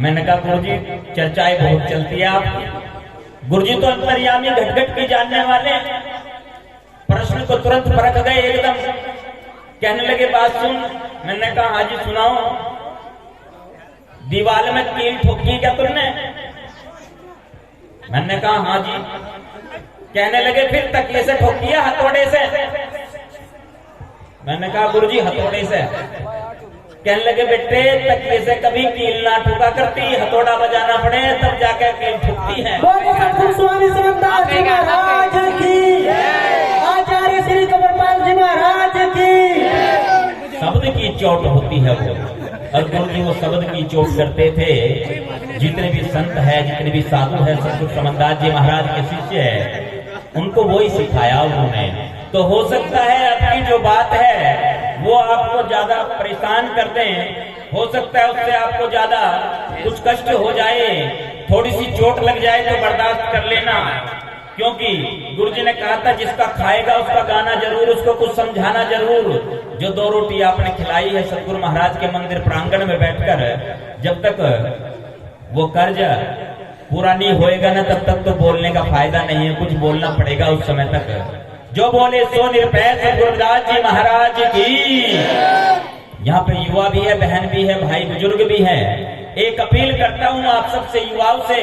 मैंने कहा गुरुजी चर्चाएं बहुत चलती है आपकी, गुरुजी तो अंतर्यामी घट-घट की जानने वाले। प्रश्न को तुरंत परख गए एकदम, कहने लगे बात सुन। मैंने कहा हाँ जी सुनाओ। दीवार में कील ठोकी क्या तुमने? मैंने कहा हाँ जी। कहने लगे फिर तकिए से ठोकी है हथौड़े से? मैंने कहा गुरुजी हथौड़े से। कहने लगे बेटे तकिए से कभी कील ना ठोका करती, हथौड़ा बजाना पड़े तब जाकर कील ठुकती है। स्वामी समनदास जी महाराज की, आचार्य श्री कमलपाल जी महाराज की। शब्द की चोट होती है वो, और गुरुजी वो शब्द की चोट करते थे। जितने भी संत है, जितने भी साधु है, सतगुरु समनदास जी महाराज के शिष्य है, उनको वो ही सिखाया उन्होंने। तो हो सकता है आपकी जो बात है वो आपको ज्यादा परेशान कर दें, हो सकता है उससे आपको ज्यादा कुछ कष्ट हो जाए, थोड़ी सी चोट लग जाए तो बर्दाश्त कर लेना। क्योंकि गुरुजी ने कहा था जिसका खाएगा उसका गाना जरूर, उसको कुछ समझाना जरूर। जो दो रोटी आपने खिलाई है सतगुरु महाराज के मंदिर प्रांगण में बैठकर, जब तक वो कर्ज पूरा नहीं होएगा ना, तब तक तो बोलने का फायदा नहीं है, कुछ बोलना पड़ेगा उस समय तक। जो बोले सो निर्भय सतगुरुदास जी महाराज की। यहाँ पे युवा भी है, बहन भी है, भाई बुजुर्ग भी है। एक अपील करता हूँ आप सबसे, युवाओं से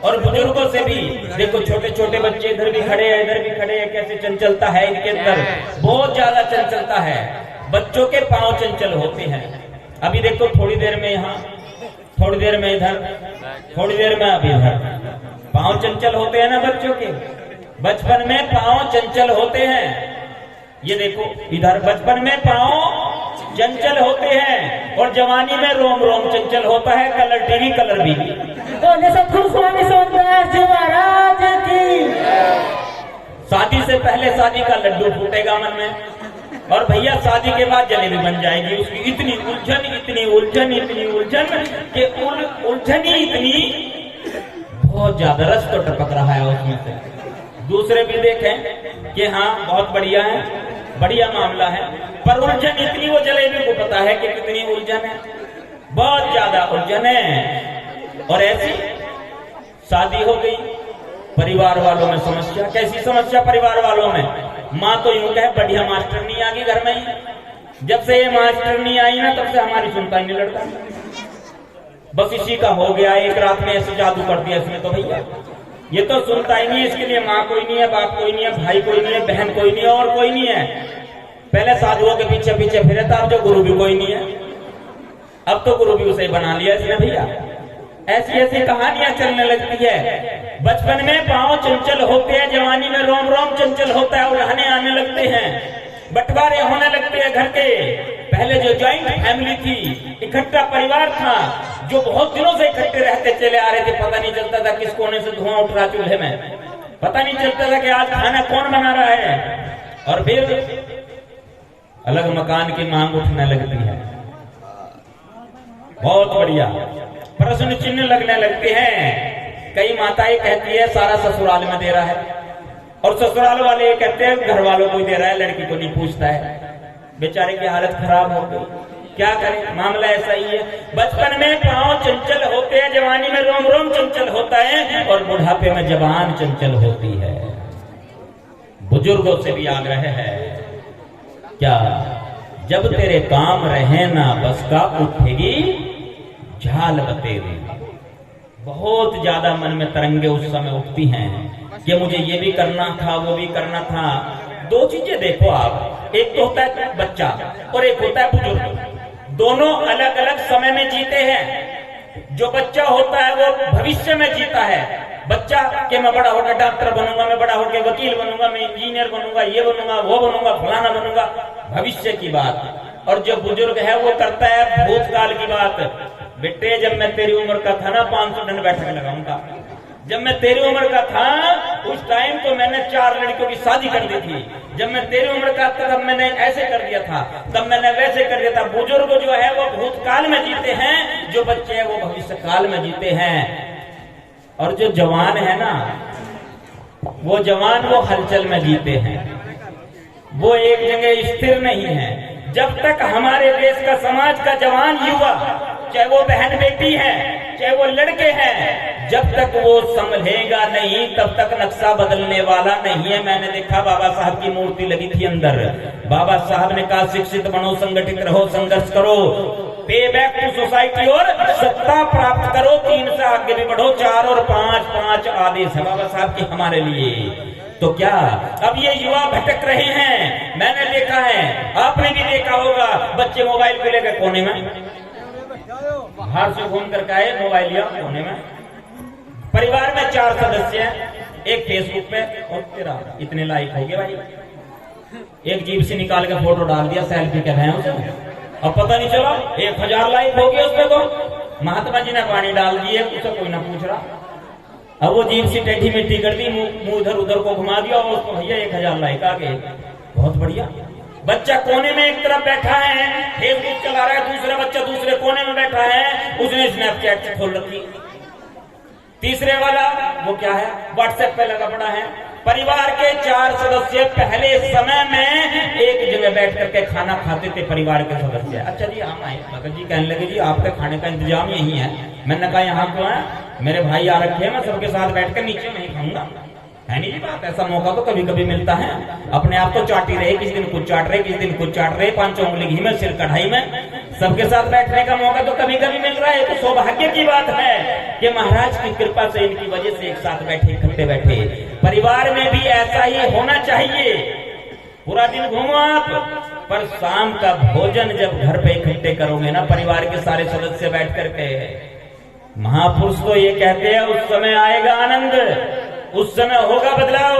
और बुजुर्गों से भी। देखो छोटे छोटे बच्चे इधर भी खड़े हैं, इधर भी खड़े हैं, कैसे चंचलता है इनके अंदर, बहुत ज्यादा चंचलता है। बच्चों के पांव चंचल होते हैं। अभी देखो थोड़ी देर में यहाँ, थोड़ी देर में इधर, थोड़ी देर में अभी इधर, पांव चंचल होते हैं ना बच्चों के। बचपन में पांव चंचल होते हैं। ये देखो इधर बचपन में पांव चंचल होते हैं, और जवानी में रोम रोम चंचल होता है, कलर टीवी कलर भी। सतगुरु स्वामी समनदास जी महाराज की। शादी से पहले शादी का लड्डू फूटेगा मन में, और भैया शादी के बाद जलेबी बन जाएगी उसकी। इतनी उलझन, इतनी उलझन, इतनी उलझन कि उलझन ही इतनी, बहुत ज्यादा रस तो टपक रहा है उसमें से। दूसरे भी देखें कि हाँ बहुत बढ़िया है, बढ़िया मामला है, पर उलझन इतनी, वो जलेबी को पता है कि कितनी उलझन है, बहुत ज्यादा उलझन है। और ऐसी शादी हो गई, परिवार वालों में समस्या। कैसी समस्या परिवार वालों में? माँ तो यूं कहे बढ़िया मास्टर नहीं आ गई घर में ही। जब से ये मास्टर नहीं आई ना, तब से हमारी सुनता ही नहीं लड़ता, बस इसी का हो गया। एक रात में ऐसे जादू कर दिया इसने तो भैया, ये तो सुनता ही नहीं। इसके लिए माँ कोई नहीं है, बाप कोई नहीं है, भाई कोई नहीं है, बहन कोई नहीं है, और कोई नहीं है। पहले साधुओं के पीछे पीछे फिरे था, अब जो गुरु भी कोई नहीं है, अब तो गुरु भी उसे बना लिया इसने भैया। ऐसी ऐसी कहानियां चलने लगती है। बचपन में पांव चंचल होते हैं, जवानी में रोम रोम चंचल होता है, उलझने आने लगते हैं, बंटवारे होने लगते हैं घर के। पहले जो ज्वाइंट फैमिली थी, इकट्ठा परिवार था, जो बहुत दिनों से इकट्ठे रहते चले आ रहे थे, पता नहीं चलता था किस कोने से धुआं उठ रहा चूल्हे में, पता नहीं चलता था कि आज खाना कौन बना रहा है। और फिर अलग मकान की मांग उठने लगती है, बहुत बढ़िया, प्रश्न चिन्ह लगने लगते हैं कई माताएं कहती है सारा ससुराल में दे रहा है, और ससुराल वाले ये कहते हैं घर वालों को ही दे रहा है, लड़की को नहीं पूछता है। बेचारे की हालत खराब हो गई, क्या करें, मामला ऐसा ही है। बचपन में पांव चंचल होते हैं, जवानी में रोम रोम चंचल होता है, और बुढ़ापे में जबान चंचल होती है। बुजुर्गों से भी आग्रह है, क्या जब तेरे काम रहे ना बस का उठेगी झाल बतेरी। बहुत ज्यादा मन में तरंगे उस समय उठती हैं कि मुझे ये भी करना था, वो भी करना था। दो चीजें देखो आप, एक तो होता है बच्चा और एक होता है बुजुर्ग। दोनों अलग अलग समय में जीते हैं। जो बच्चा होता है वो भविष्य में जीता है। बच्चा कि मैं बड़ा होकर डॉक्टर बनूंगा, मैं बड़ा होकर वकील बनूंगा, मैं इंजीनियर बनूंगा, ये बनूंगा, वो बनूंगा, फलाना बनूंगा, भविष्य की बात। और जो बुजुर्ग है वो करता है भूतकाल की बात। बेटे जब मैं तेरी उम्र का था ना 500 टन बैठक लगाऊंगा, जब मैं तेरी उम्र का था उस टाइम तो मैंने 4 लड़कियों की शादी कर दी थी, जब मैं तेरी उम्र का था तब मैंने ऐसे कर दिया था, तब मैंने वैसे कर दिया था। बुजुर्ग जो है वो भूतकाल में जीते हैं, जो बच्चे हैं वो भविष्य काल में जीते हैं। और जो जवान है ना, वो जवान वो हलचल में जीते हैं, वो एक जगह स्थिर नहीं है। जब तक हमारे देश का समाज का जवान युवा, चाहे वो बहन बेटी है, चाहे वो लड़के हैं, जब तक वो संभलेगा नहीं तब तक नक्शा बदलने वाला नहीं है। मैंने देखा बाबा साहब की मूर्ति लगी थी अंदर, बाबा साहब ने कहा शिक्षित बनो, संगठित रहो, संघर्ष करो, पे बैक टू सोसाइटी और सत्ता प्राप्त करो, 3 से आगे भी बढ़ो, 4 और 5, 5 आदेश है बाबा साहब के हमारे लिए। तो क्या अब ये युवा भटक रहे हैं? मैंने देखा है, आपने भी देखा होगा, बच्चे मोबाइल को लेकर कोने में, बाहर से घूम करके आए, मोबाइल लिया कोने में। परिवार में 4 सदस्य हैं, एक फेसबुक पे और तेरा इतने लाइक हो गए भाई, एक जीप से निकाल के फोटो डाल दिया, सेल्फी कर रहे हैं उसमें, अब पता नहीं चला 1000 लाइक हो गए उसमें। तो महात्मा जी ने पानी डाल दिए, उसे कोई ना पूछ रहा। अब वो जीप से टेढ़ी मिट्टी कर दी, मुंह इधर उधर को घुमा दिया, और उसको भैया 1000 लाइक आ गए, बहुत बढ़िया। बच्चा कोने में एक तरफ बैठा है, फेसबुक चला रहा है, दूसरा बच्चा दूसरे कोने में बैठा है, उसने स्नैपचैट खोल रखी। तीसरे वाला वो क्या है, व्हाट्सएप पे लगा पड़ा है। परिवार के 4 सदस्य पहले समय में एक जगह बैठ करके खाना खाते थे, परिवार के सदस्य। अच्छा जी हम आए, भगत जी कहने लगे जी आपके खाने का इंतजाम यही है। मैंने कहा यहाँ क्यों है, मेरे भाई आ रखे हैं, मैं सबके साथ बैठ कर नीचे नहीं खाऊंगा। है नहीं जी बात, ऐसा मौका तो कभी कभी मिलता है। अपने आप तो चाट ही रहे, किस दिन कुछ चाट रहे, किस दिन कुछ चाट रहे, 5 उंगली घी में, सिर कढ़ाई में, सबके साथ बैठने का मौका तो कभी कभी मिल रहा है। तो सौभाग्य की बात है कि महाराज की कृपा से इनकी वजह से एक साथ बैठे, इकट्ठे बैठे। परिवार में भी ऐसा ही होना चाहिए। पूरा दिन घूमो आप, पर शाम का भोजन जब घर पे इकट्ठे करोगे ना, परिवार के सारे सदस्य बैठ करके, महापुरुष तो ये कहते हैं उस समय आएगा आनंद, उस समय होगा बदलाव।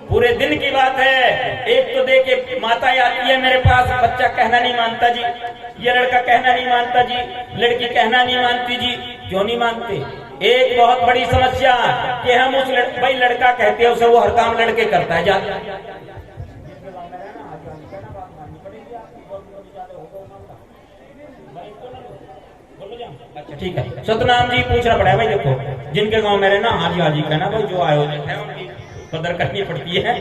पूरे दिन की बात है। एक तो देखिए माता आती है मेरे पास, बच्चा कहना नहीं मानता जी, ये लड़का कहना नहीं मानता जी, लड़की कहना नहीं मानती जी। क्यों नहीं मानते? एक बहुत बड़ी समस्या कि हम उस भाई लड़का कहते हैं उसे, वो हर काम लड़के करता है। जा अच्छा ठीक है, सतनाम जी पूछना पड़ा है भाई। देखो जिनके गांव में रहना, हाजी हाजी कहना भाई, जो आयोजक है उनकी कदर करनी पड़ती है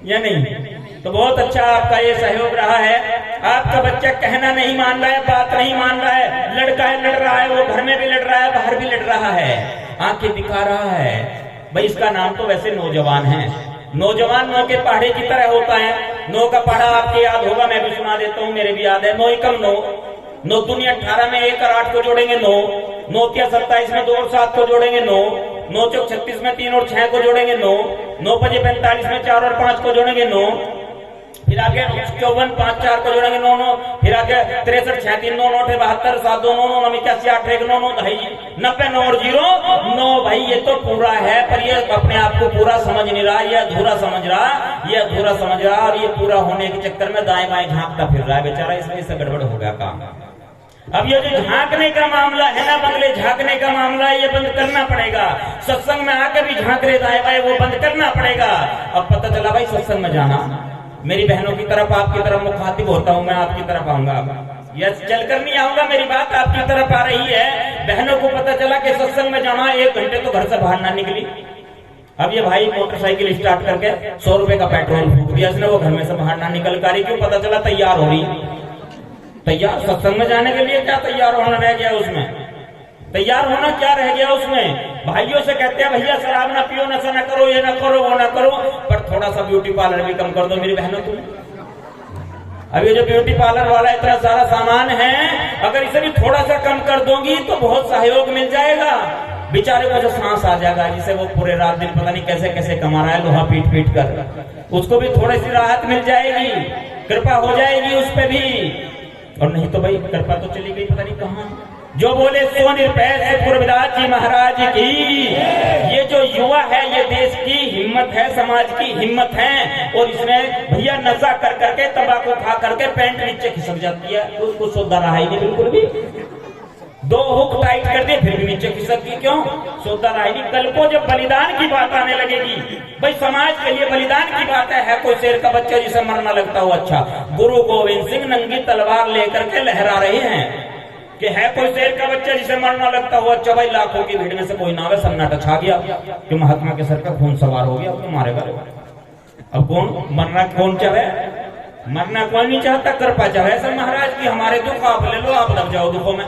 या नहीं। तो बहुत अच्छा आपका ये सहयोग रहा है। आपका बच्चा कहना नहीं मान रहा है, बात नहीं मान रहा है, लड़का है लड़ रहा है, वो घर में भी लड़ रहा है, बाहर भी लड़ रहा है, आंखें दिखा रहा है। भाई इसका नाम तो वैसे नौजवान है। नौजवान नौ के पहाड़े की तरह होता है। नौ का पहाड़ा आपके याद होगा, मैं भी सुना देता हूँ, मेरे भी याद है। 9 एकम 9, 9 दूनी 18 में 1 और 8 को जोड़ेंगे 9, 9 के 27 में 2 और 7 को जोड़ेंगे 9, 9 चौक 36 में 3 और 6 को जोड़ेंगे 9, 9 पजे 45 में 4 और 5 को जोड़ेंगे 9, फिर आगे 54 5 4 को जोड़ेंगे 9 9, फिर आगे 63 6 3 9 9 72 7 2 9 9 9 81 8 1 9 9 2 90 9 और 0 9। भाई ये तो पूरा है, पर ये अपने आप को पूरा समझ नहीं रहा, ये अधूरा समझ रहा, ये अधूरा समझ रहा, और ये पूरा होने के चक्कर में दाएं बाएं झांकता फिर रहा है बेचारा। इसमें से गड़बड़ हो गया काम। अब ये जो झांकने का मामला है ना, बंगले झांकने का मामला है, ये बंद करना पड़ेगा। सत्संग में आकर भी झांक रहे दाएं बाएं, वो बंद करना पड़ेगा। अब पता चला भाई सत्संग में जाना, मेरी बहनों की तरफ आपकी तरफ मुखातिब होता हूं, मैं आपकी तरफ आऊंगा, यस चलकर नहीं आऊंगा, मेरी बात आपकी तरफ आ रही है। बहनों को पता चला कि सत्संग में पजामा 1 घंटे तो घर से बाहर ना निकली। अब ये भाई मोटरसाइकिल स्टार्ट करके 100 रुपए का पेट्रोल फूक दिया इसने, वो घर में से बाहर ना निकल पा रही। क्यों? पता चला तैयार हो रही। तैयार सत्संग में जाने के लिए क्या तैयार होना रह गया उसमें? तैयार होना क्या रह गया उसमें? भाइयों से कहते हैं भैया शराब ना पियो, नशा ना करो, ये ना करो, वो ना करो, पर थोड़ा सा ब्यूटी पार्लर भी कम कर दो मेरी बहनों तुम। अब ये जो ब्यूटी पार्लर वाला इतना सारा सामान है, अगर इसे भी थोड़ा सा कम कर दोगी तो बहुत सहयोग मिल जाएगा। बेचारे को जो सांस आ जाएगा, जिसे वो पूरे रात दिन पता नहीं कैसे कैसे कमा रहा है लोहा पीट पीट कर, उसको भी थोड़ी सी राहत मिल जाएगी, कृपा हो जाएगी उस पर भी। और नहीं तो भाई कृपा तो चली गई पता नहीं कहाँ। जो बोले सो निरपै से पूर्वदास जी महाराज की। ये जो युवा है ये देश की हिम्मत है, समाज की हिम्मत है। और इसमें भैया नशा कर करके, तंबाकू खा करके पैंट नीचे खिसक जाती है, उसको सोदा रहा ही नहीं बिल्कुल भी। 2 हुक टाइट कर दिए फिर भी नीचे खिसक गई। क्यों? सोदा रहा ही नहीं। कल को जब बलिदान की बात आने लगेगी, भाई समाज के लिए बलिदान की बात है कोई शेर का बच्चा जिसे मरना लगता हो। अच्छा, गुरु गोविंद सिंह नंगी तलवार लेकर के लहरा रहे हैं कि है कोई शेर का बच्चा जिसे मरना लगता हो। अच्छा भाई, लाखों की भीड़ में से कोई ना आवे, सन्नाटा छा गया कि महात्मा के सर का खून सवार हो गया, अब तो मारेगा। अब कौन मरना, कौन चाहे? मरना कोई नहीं चाहता, कृपा चाहे सब महाराज की हमारे दुख आप ले लो, आप दब जाओ दुखों में।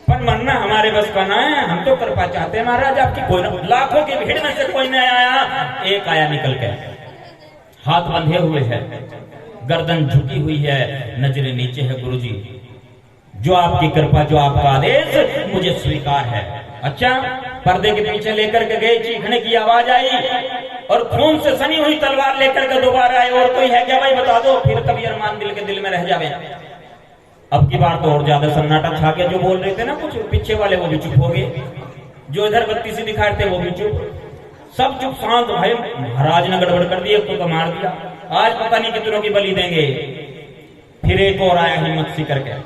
पर मरना हमारे बस का ना है, हम तो कृपा चाहते हैं महाराज आपकी। कोई ना, लाखों की भीड़ में से कोई नहीं आया, एक आया निकल के, हाथ बंधे हुए है, गर्दन झुकी हुई है, नजरें नीचे है। गुरुजी जो आपकी कृपा, जो आपका आदेश मुझे स्वीकार है। अच्छा, पर्दे के पीछे लेकर के गए, चीखने की आवाज आई और खून से सनी हुई तलवार लेकर के दोबारा आए। और कोई है क्या भाई बता दो, फिर कभी अरमान दिल के दिल में रह जावे। अब की बार तो और ज्यादा सन्नाटा छा गया। जो बोल रहे थे ना कुछ पीछे वाले वो भी चुप हो गए, जो इधर बत्ती सी दिखा रहे थे वो भी चुप, सब चुप शांत। भाई महाराज ने गड़बड़ कर दी, एक तो मार दिया, आज पता नहीं कितनों की बलि देंगे। फिर एक और आया हिम्मत सी करके,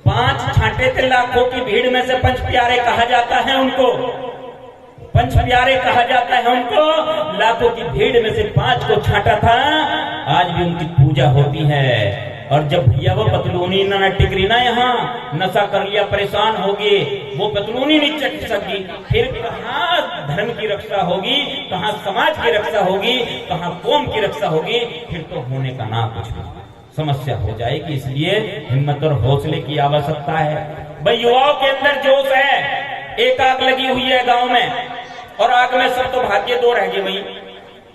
5 छांटे थे लाखों की भीड़ में से, 5 प्यारे कहा जाता है उनको, 5 प्यारे कहा जाता है उनको। लाखों की भीड़ में से 5 को छांटा था। आज भी उनकी पूजा होती है। और जब भैया वो पतलूनी ना टिकरी ना, यहाँ नशा कर लिया, परेशान हो गए, वो पतलूनी नीचे खिसक गई, फिर कहाँ धर्म की रक्षा होगी, कहाँ समाज की रक्षा होगी, कहाँ कौम की रक्षा होगी? फिर तो होने का ना कुछ भी, समस्या हो जाएगी। इसलिए हिम्मत और हौसले की आवश्यकता है। भाई युवाओं के अंदर जोश है। एक आग लगी हुई है गांव में, और आग में सब तो भाग्य 2 रह गए। वही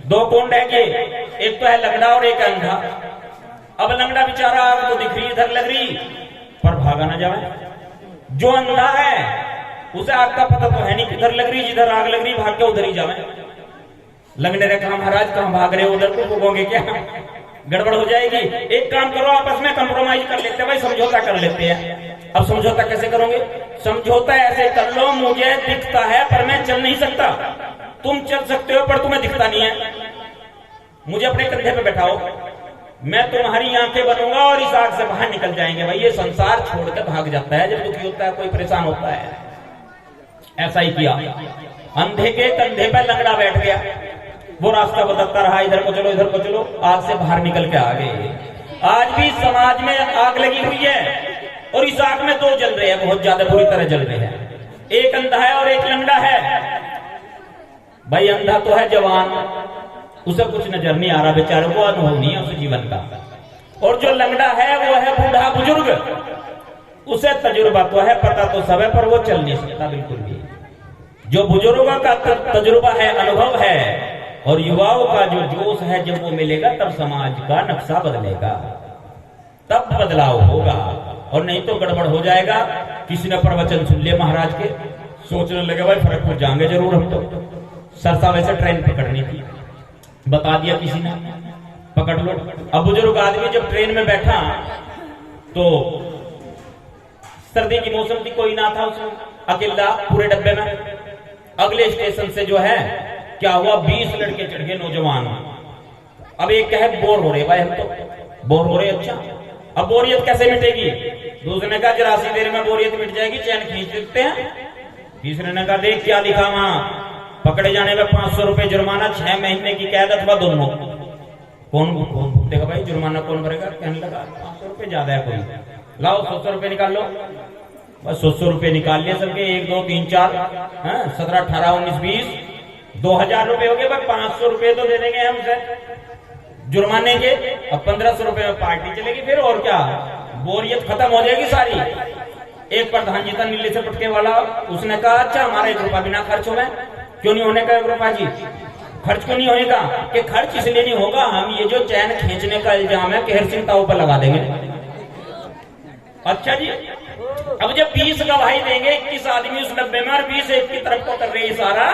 2 कौन रह गए? एक तो है लंगड़ा और एक अंधा। अब लंगड़ा बेचारा आग तो दिख रही, इधर लग रही, पर भागा ना जाए। जो अंधा है उसे आग का पता तो है नहीं किधर लग रही, जिधर आग लग रही भाग के उधर ही जावे। लंगड़े ने कहा महाराज कहां भाग रहे हो, उधर को भोगोगे क्या, गड़बड़ हो जाएगी। एक काम करो, आपस में कंप्रोमाइज कर लेते हैं भाई, समझौता कर लेते हैं। अब समझौता कैसे करोगे? समझौता ऐसे कर लो, मुझे दिखता है पर मैं चल नहीं सकता, तुम चल सकते हो पर तुम्हें दिखता नहीं है, मुझे अपने कंधे पे बैठाओ, मैं तुम्हारी आंखें बनूंगा और इस आग से बाहर निकल जाएंगे। भाई ये संसार छोड़कर भाग जाता है जब दुखी होता है, कोई परेशान होता है। ऐसा ही किया, अंधे के कंधे पर लंगड़ा बैठ गया, वो रास्ता बताता रहा, इधर को चलो, इधर को चलो, आग से बाहर निकल के आ गए। आज भी समाज में आग लगी हुई है और इस आग में 2 जल रहे हैं, बहुत ज्यादा बुरी तरह जल रहे हैं। एक अंधा है और एक लंगड़ा है। भाई अंधा तो है जवान, उसे कुछ नजर नहीं आ रहा, बेचारे को अनुभव नहीं है उस जीवन का। और जो लंगड़ा है वो है बूढ़ा बुजुर्ग, उसे तजुर्बा तो है, पता तो सब है, पर वो चल नहीं सकता बिल्कुल भी। जो बुजुर्गों का तजुर्बा है, अनुभव है, और युवाओं का जो जोश है, जब वो मिलेगा तब समाज का नक्शा बदलेगा, तब बदलाव होगा। और नहीं तो गड़बड़ हो जाएगा। किसी ने प्रवचन सुन लिया महाराज के, सोचने लगे भाई फर्क पड़ जाएंगे जरूर हम तो। सरसा वैसे ट्रेन पकड़नी थी, बता दिया किसी ने, पकड़ लो। अब बुजुर्ग आदमी जब ट्रेन में बैठा तो सर्दी की मौसम थी, कोई ना था उसमें, अकेला पूरे डब्बे में। अगले स्टेशन से जो है क्या हुआ, 20 लड़के चढ़ गए नौजवान। अब एक कहे बोर हो रहे भाई, हम तो बोर हो रहे। अच्छा, अब बोरियत कैसे मिटेगी? दूसरे ने कहा जरा सी देर में बोरियत मिट जाएगी, चैन खींच देते हैं। तीसरे ने कहा देख क्या लिखा वहां, पकड़े जाने में 500 रुपए जुर्माना, 6 महीने की कैद अथवा दोनों। कौन भुगतेगा भाई, जुर्माना कौन भरेगा? कहने लगा 500 रुपए ज्यादा है, कोई लाओ 100 रुपए निकाल लो। बस 100 रुपए निकाल लिए सबके, 1 2 3 4 17 18 19 20 2000 रुपए हो गए। भाई 500 रुपए तो दे देंगे हमसे जुर्माने के, अब 1500 रुपए में पार्टी चलेगी फिर, और क्या बोरियत खत्म हो जाएगी सारी। एक प्रधान जी था नीले से पटके वाला, उसने कहा अच्छा हमारा 1 रुपया बिना खर्च हुए, क्यों नहीं होने का 1 रुपया जी, खर्च क्यों नहीं होगा? कि खर्च इसलिए नहीं होगा, हम ये जो चैन खींचने का इल्जाम है केहर सिंह ताऊ पर लगा देंगे। अच्छा जी, अब जब 20 गवाही देंगे, 21 आदमी उस 90 में और 20 एक की तरफ को कर रही सारा,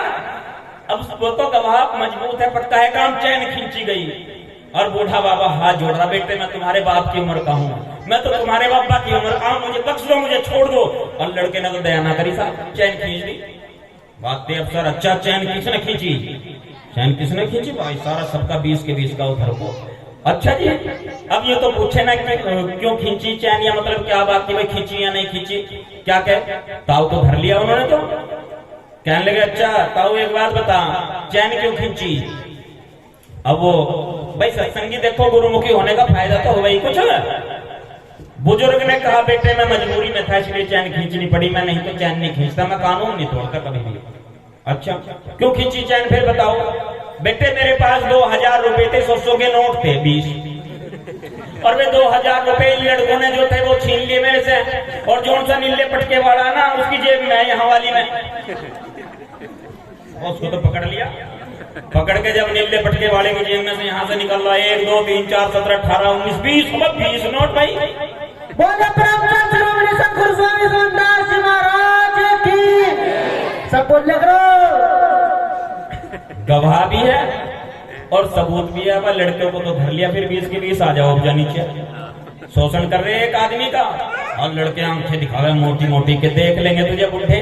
अब वो तो गवाह मजबूत है, पटका है काम, चैन खींची गई और बूढ़ा बाबा हाथ जोड़ रहा, बेटे मैं तुम्हारे बाप की उम्र का हूँ, मैं तो तुम्हारे बाबा की उम्र का हूँ, मुझे बख्श दो, मुझे छोड़ दो। और लड़के ने तो दया ना करी साहब, चैन खींच दी। बात अफसर अच्छा चैन किसने खींची? चैन किसने खींची भाई? सारा सबका 20 के 20 का उधर को। अच्छा जी, अब ये तो पूछे ना कि क्यों खींची चैन, या मतलब क्या बात थी भाई, खींची या नहीं खींची? क्या कहे ताऊ तो धर लिया उन्होंने, तो कहने लगे अच्छा ताऊ एक बात बता, चैन क्यों खींची? अब वो भाई सत्संगी देखो, गुरुमुखी होने का फायदा तो होगा ही कुछ। बुजुर्ग ने कहा बेटे मैं मजबूरी में था इसलिए चैन खींचनी पड़ी, मैं नहीं तो चैन नहीं खींचता, मैं कानून नहीं तोड़ता कभी भी। अच्छा क्यों खींची चैन फिर बताओ? बेटे मेरे पास 2000 रुपए थे, 100 के नोट थे 20, और वे 2000 रुपए लड़कों ने जो थे वो छीन लिए मेरे से, और जो सा नीले पटके वाला ना उसकी जेब में यहाँ वाली में, उसको तो पकड़ लिया। पकड़ के जब नीले पटके वाले की जेब में से यहाँ से निकल रहा 1 2 3 4 17 18 19 20 20 नोट भाई। बोले परमचंद शिरोमणि सतगुरु स्वामी समन्दास जी महाराज की। सब बोल करो, गवाह भी है और सबूत भी है। लड़कियों को तो धर लिया, फिर 20 के 20 आ जाओ उपजा नीचे, शोषण कर रहे एक आदमी का, और लड़के आंखें दिखावे मोटी मोटी के देख लेंगे तुझे बुढ़े।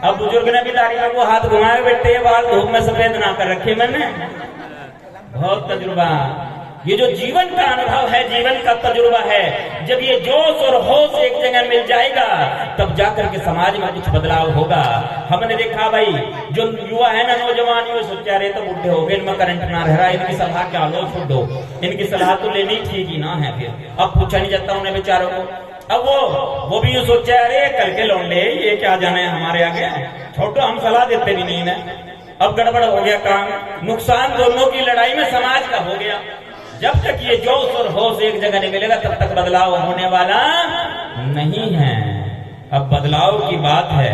अब बुजुर्ग ने भी दाढ़ी में वो हाथ घुमाए, बेटे बाल धूप में सफेद ना कर रखे मैंने, बहुत तजुर्बा। ये जो जीवन का अनुभव है, जीवन का तजुर्बा है, जब ये जोश और होश एक जगह मिल जाएगा तब जाकर के समाज में कुछ बदलाव होगा। हमने देखा भाई जो युवा है ना, नौजवान, ये सोचा रहे तो बुढ़े हो गए, इनमें करंट ना रह रहा, इनकी सलाह क्या लो, छोड़ दो, इनकी सलाह तो लेनी ठीक ही ना है। फिर अब पूछा नहीं जाता उन्हें बेचारों को। अब वो भी यूं सोचा अरे कल के लौंडे ये क्या जाने हमारे आगे, छोटो हम सलाह देते भी नहीं ना। अब गड़बड़ हो गया काम, नुकसान दोनों की लड़ाई में समाज का हो गया। जब तक ये जोश और होश एक जगह नहीं मिलेगा तब तक बदलाव होने वाला नहीं है। अब बदलाव की बात है,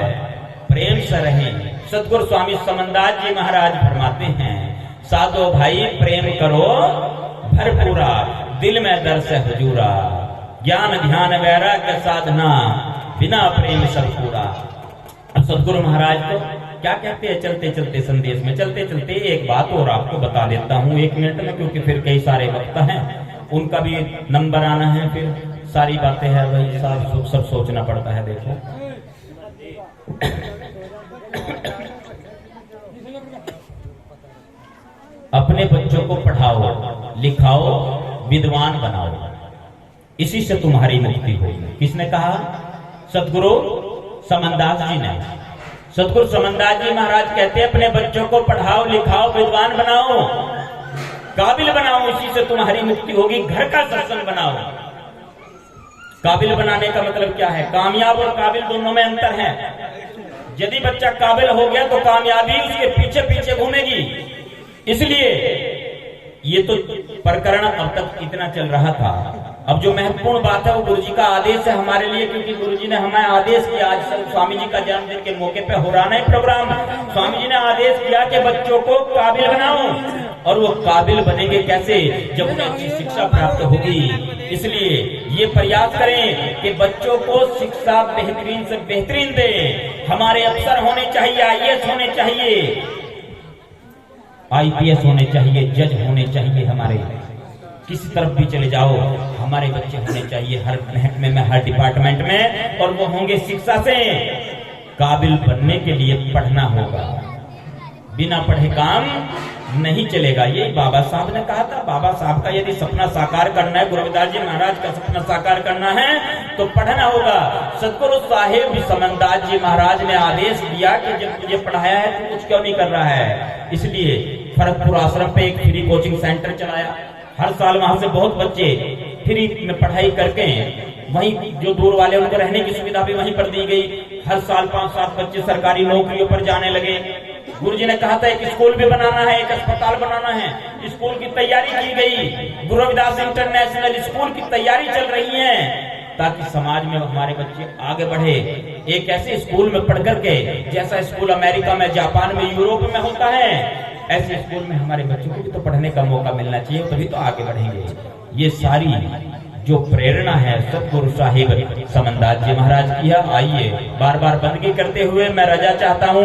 प्रेम से रहें। सतगुरु स्वामी समन्दास जी महाराज फरमाते हैं, साधो भाई प्रेम करो भरपूरा, दिल में दर से हुजूरा, ज्ञान ध्यान वैराग्य साधना, बिना प्रेम सब पूरा। अब सतगुरु महाराज तो क्या कहते हैं, चलते चलते संदेश में चलते चलते एक बात और आपको बता देता हूँ 1 मिनट में, क्योंकि फिर कई सारे वक्ता हैं, उनका भी नंबर आना है, फिर सारी बातें हैं वही सब सोचना पड़ता है। देखो अपने बच्चों को पढ़ाओ लिखाओ विद्वान बनाओ, इसी से तुम्हारी मुक्ति होगी। किसने कहा? सतगुरु समन्दास जी ने। सतगुरु समन्दास जी महाराज कहते हैं अपने बच्चों को पढ़ाओ लिखाओ विद्वान बनाओ, काबिल बनाओ, इसी से तुम्हारी मुक्ति होगी। घर का सत्संग बनाओ। काबिल बनाने का मतलब क्या है? कामयाब और काबिल दोनों में अंतर है। यदि बच्चा काबिल हो गया तो कामयाबी उसके पीछे पीछे घूमेगी। इसलिए ये तो प्रकरण अब तक इतना चल रहा था। अब जो महत्वपूर्ण बात है वो गुरु जी का आदेश है हमारे लिए, क्योंकि गुरु जी ने हमें आदेश किया। आज स्वामी जी का जन्मदिन के मौके पे हो रहा है प्रोग्राम। स्वामी जी ने आदेश किया कि बच्चों को काबिल बनाओ, और वो काबिल बनेंगे कैसे? जब उन्हें अच्छी शिक्षा प्राप्त होगी। इसलिए ये प्रयास करें कि बच्चों को शिक्षा बेहतरीन से बेहतरीन दें। हमारे अफसर होने चाहिए, IAS होने चाहिए, IPS होने चाहिए, जज होने चाहिए। हमारे किसी तरफ भी चले जाओ हमारे बच्चे होने चाहिए, हर महकमे में, हर डिपार्टमेंट में, और वो होंगे शिक्षा से। काबिल बनने के लिए पढ़ना होगा, बिना पढ़े काम नहीं चलेगा। ये बाबा साहब ने कहा था। बाबा साहब का यदि सपना साकार करना है, गुरु रविदास जी महाराज का सपना साकार करना है तो पढ़ना होगा। सतगुरु साहिब समन्दास जी महाराज ने आदेश दिया कि जब तुझे पढ़ाया है तो कुछ क्यों नहीं कर रहा है। इसलिए फरकपुर आश्रम पे एक फ्री कोचिंग सेंटर चलाया। हर साल वहां से बहुत बच्चे फ्री में पढ़ाई करके वहीं जो दूर वाले उनको रहने की सुविधा भी वहीं पर दी गई। हर साल 5-7 बच्चे सरकारी नौकरियों पर जाने लगे। गुरुजी ने कहा था एक स्कूल भी बनाना है, एक अस्पताल बनाना है। स्कूल की तैयारी की गई, गुरु रविदास इंटरनेशनल स्कूल की तैयारी चल रही है ताकि समाज में हमारे बच्चे आगे बढ़े। एक ऐसे स्कूल में पढ़ करके, जैसा स्कूल अमेरिका में, जापान में, यूरोप में होता है, ऐसे स्कूल में हमारे बच्चों को भी तो पढ़ने का मौका मिलना चाहिए, तभी तो आगे बढ़ेंगे। ये सारी जो प्रेरणा है सतगुरु साहिब समनदास जी महाराज की है। आइए बार बार बंदगी करते हुए मैं रजा चाहता हूँ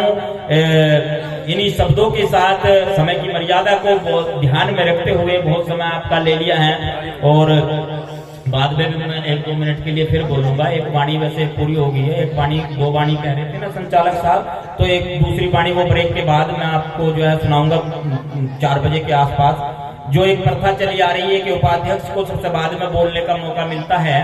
इन्हीं शब्दों के साथ, समय की मर्यादा को ध्यान में रखते हुए। बहुत समय आपका ले लिया है और बाद में मैं 1-2 मिनट के लिए फिर बोलूंगा। एक वाणी वैसे पूरी हो गई है, एक वाणी 2 वाणी कह रहे थे ना संचालक साहब, तो एक दूसरी वाणी वो ब्रेक के बाद मैं आपको जो है सुनाऊंगा 4 बजे के आसपास। जो एक प्रथा चली आ रही है कि उपाध्यक्ष को सबसे बाद में बोलने का मौका मिलता है,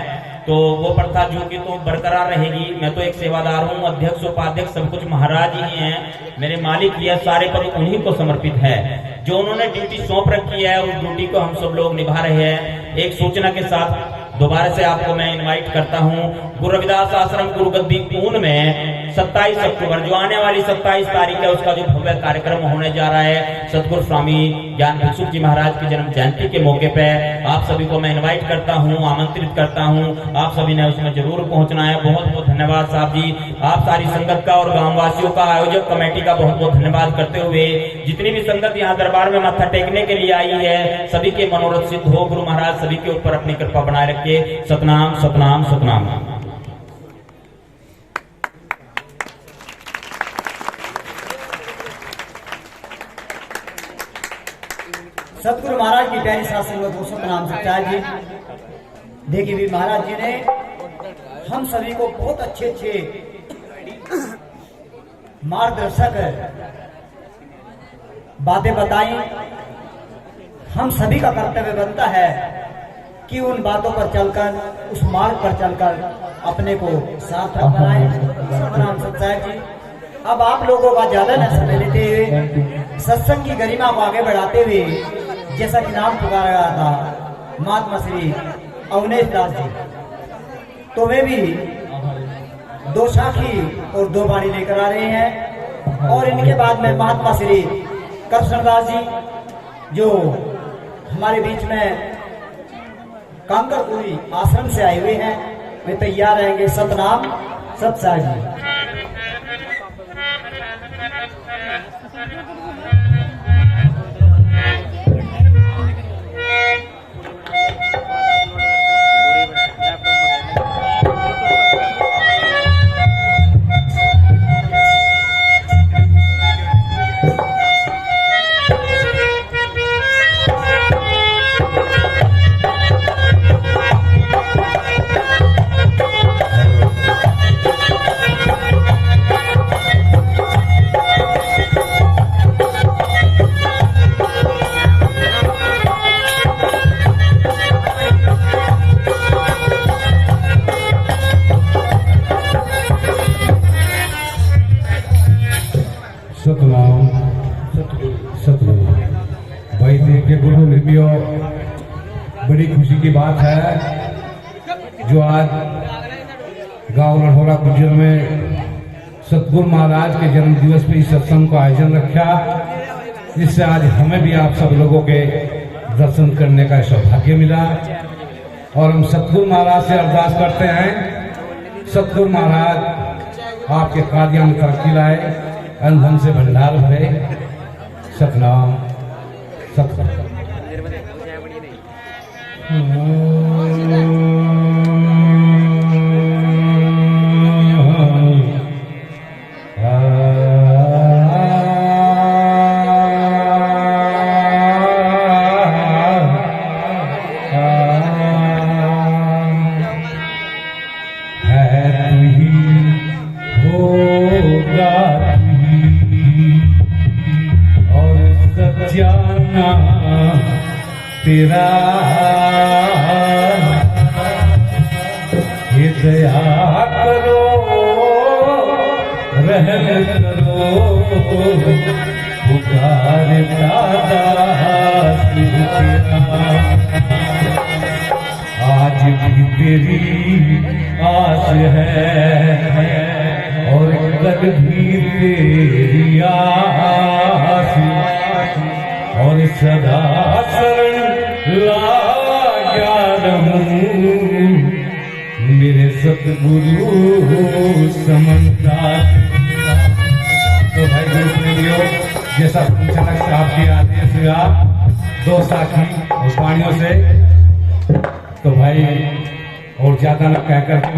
तो वो प्रथा जो कि तो बरकरार रहेगी। मैं तो एक सेवादार हूँ, अध्यक्ष उपाध्यक्ष सब कुछ महाराज ही हैं, मेरे मालिक ही है, सारे पद उन्हीं को समर्पित है। जो उन्होंने ड्यूटी सौंप रखी है उस ड्यूटी को हम सब लोग निभा रहे हैं। एक सूचना के साथ दोबारा से आपको मैं इनवाइट करता हूँ गुरु रविदास आश्रम गुरुगद्दी पून में 27 अक्टूबर, जो आने वाली 27 तारीख है, उसका जो भव्य कार्यक्रम होने जा रहा है सतगुरु स्वामी ज्ञान भिक्षुक जी महाराज की जन्म जयंती के मौके पे, आप सभी को मैं इनवाइट करता हूँ, आमंत्रित करता हूँ। आप सभी ने उसमें जरूर पहुंचना है। बहुत बहुत धन्यवाद साहब जी, आप सारी संगत का और गाँव वासियों का, आयोजक कमेटी का बहुत बहुत धन्यवाद करते हुए, जितनी भी संगत यहाँ दरबार में माथा टेकने के लिए आई है, सभी के मनोरथ सिद्ध हो। गुरु महाराज सभी के ऊपर अपनी कृपा बनाए रखे। सतनाम सतनाम सतनाम। सतगुरु महाराज की प्यारी सात संगत को सतनाम सच्चाई जी। देखिए भी महाराज जी ने हम सभी को बहुत अच्छे मार्गदर्शक बातें बताई। हम सभी का कर्तव्य बनता है कि उन बातों पर चलकर, उस मार्ग पर चलकर अपने को सार्थक बनाए। सतनाम सच्चाई जी। अब आप लोगों का ज्यादा न समय लेते हुए सत्संग की गरिमा को आगे बढ़ाते हुए, जैसा कि नाम पुकारा गया था महात्मा श्री अवनेश दास जी, तो वे भी 2 साखी और 2 वाणी लेकर आ रहे हैं। और इनके बाद में महात्मा श्री कृष्णदास जी जो हमारे बीच में कांकरपुरी आश्रम से आए हुए हैं, वे तैयार रहेंगे। सतनाम सत्साई जी। भाई देखिए गुरु निर्मियो, बड़ी खुशी की बात है जो आज गांव लड़होरा गुजर में सतगुरु महाराज के जन्म दिवस पे इस सत्संग का आयोजन रखा, जिससे आज हमें भी आप सब लोगों के दर्शन करने का सौभाग्य मिला। और हम सतगुरु महाराज से अरदास करते हैं, सतगुरु महाराज आपके कार्य में तरक्की लाए, अन्न धन से भंडार भरे। सतनाम सतनाम। तेरा ये दया करो, रहम करो, पुकारता दास तेरा। आज भी तेरी आस है और कल भी तेरी आस और सदा शरण लागा रहूं मेरे सतगुरु समझदार। तो भाई ग्रुप ने लियो जैसा संचालक साहब के आदेश हुआ 2 साथी पानियों से, तो भाई और ज्यादा न कह करके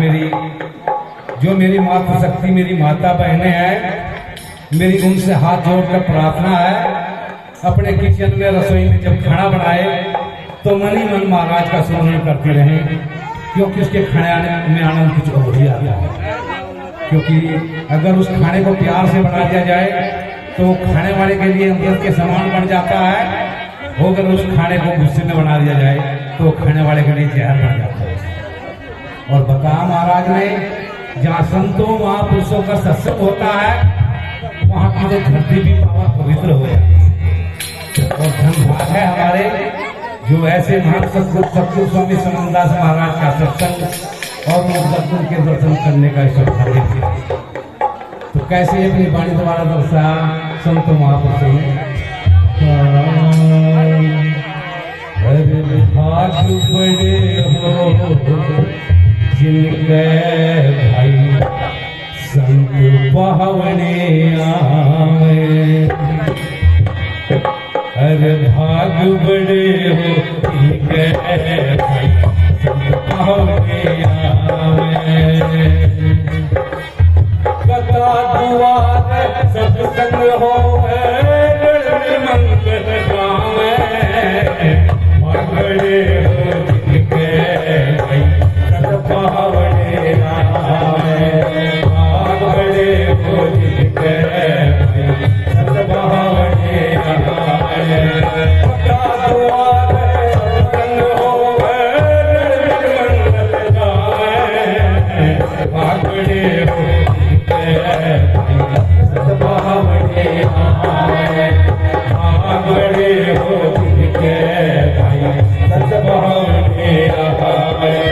मेरी मातृशक्ति मेरी माता बहनें हैं, मेरी उनसे हाथ जोड़कर प्रार्थना है अपने किचन में रसोई में जब खाना बनाए तो मन ही मन महाराज का स्मरण करते रहें, क्योंकि उसके खाने में आनंद कुछ और ही आता है। क्योंकि अगर उस खाने को प्यार से बना दिया जाए तो खाने वाले के लिए अमृत के समान बन जाता है, अगर उस खाने को गुस्से में बना दिया जाए तो खाने वाले के लिए जहर बन जाता है। और बताया महाराज ने जहाँ संतों महापुरुषों का सत्संग होता है वहां की तो धरती भी पावन पवित्र हो जाती है। और धन्यवाद है हमारे जो ऐसे महान सतगुरु स्वामी समनदास महाराज का सत्संग और दर्शन के दर्शन करने का सौभाग्य दिया। तो कैसे अपनी वाणी द्वारा दर्शा संत महापुरुषों ने भाग बड़े हो जिनके भाई संत पावने आए, अरे भाग बड़े हो जिनके भाई संत पावने आए। कथा दुआर सत्संग हो मंगल गावे, बड़े हो जिनके भाई सत पावने आए, बड़े हो जिनके भाई सत पावने आए। कथा दुआर सत्संग हो मंगल गावे, बड़े हो बड़े हो जिनके भाई सतभावने आए।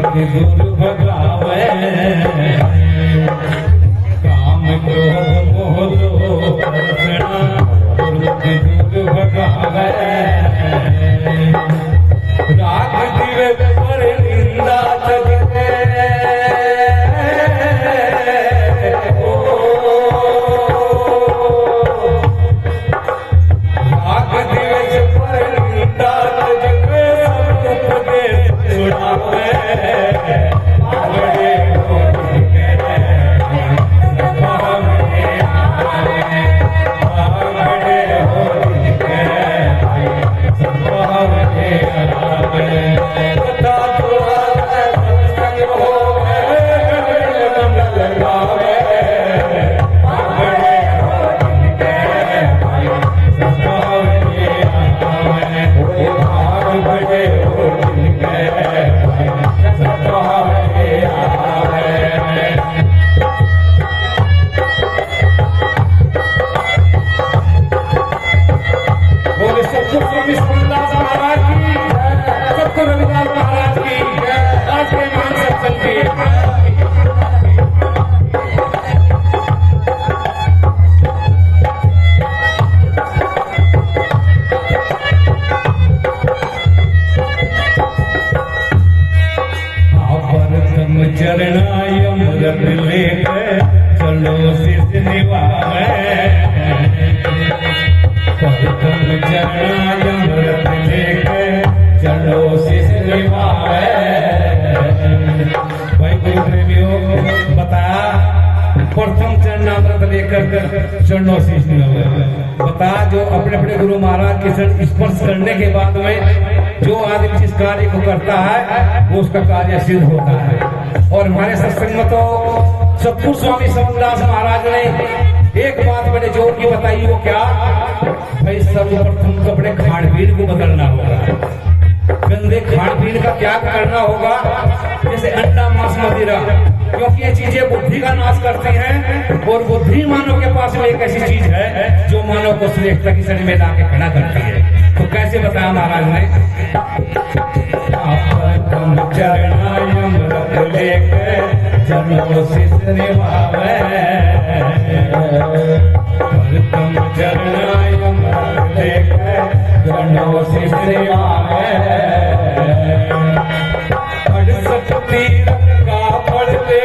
दूर भगावे काम क्रोध मोह रसना दूर भगावे, राग दिवे पर निंदा जगते राग दिवे पर निंदा जगते सब उपदेश छुड़ावे। देखकर चरणों से बता, जो अपने अपने गुरु महाराज के चरण स्पर्श करने के बाद में जो आदमी जिस कार्य को करता है वो उसका कार्य सिद्ध होता है। और हमारे सत्संग में तो सतगुरु स्वामी समनदास महाराज ने एक बात बड़े जोर की बताई, वो क्या भाई, सर्वप्रथम तो अपने खान पीन को बदलना होगा, गंदे खान पीन का त्याग करना होगा, जैसे अंडा मांस मदिरा, क्योंकि ये चीजें बुद्धि का नाश करती हैं और बुद्धि मानव के पास में एक ऐसी चीज है जो मानव को श्रेष्ठता की श्रेणी में लाके खड़ा करती है। तो कैसे बताया महाराज ने, चरणों से निभावे, चरणों से निभावे, 68 तीरथ का फल दे,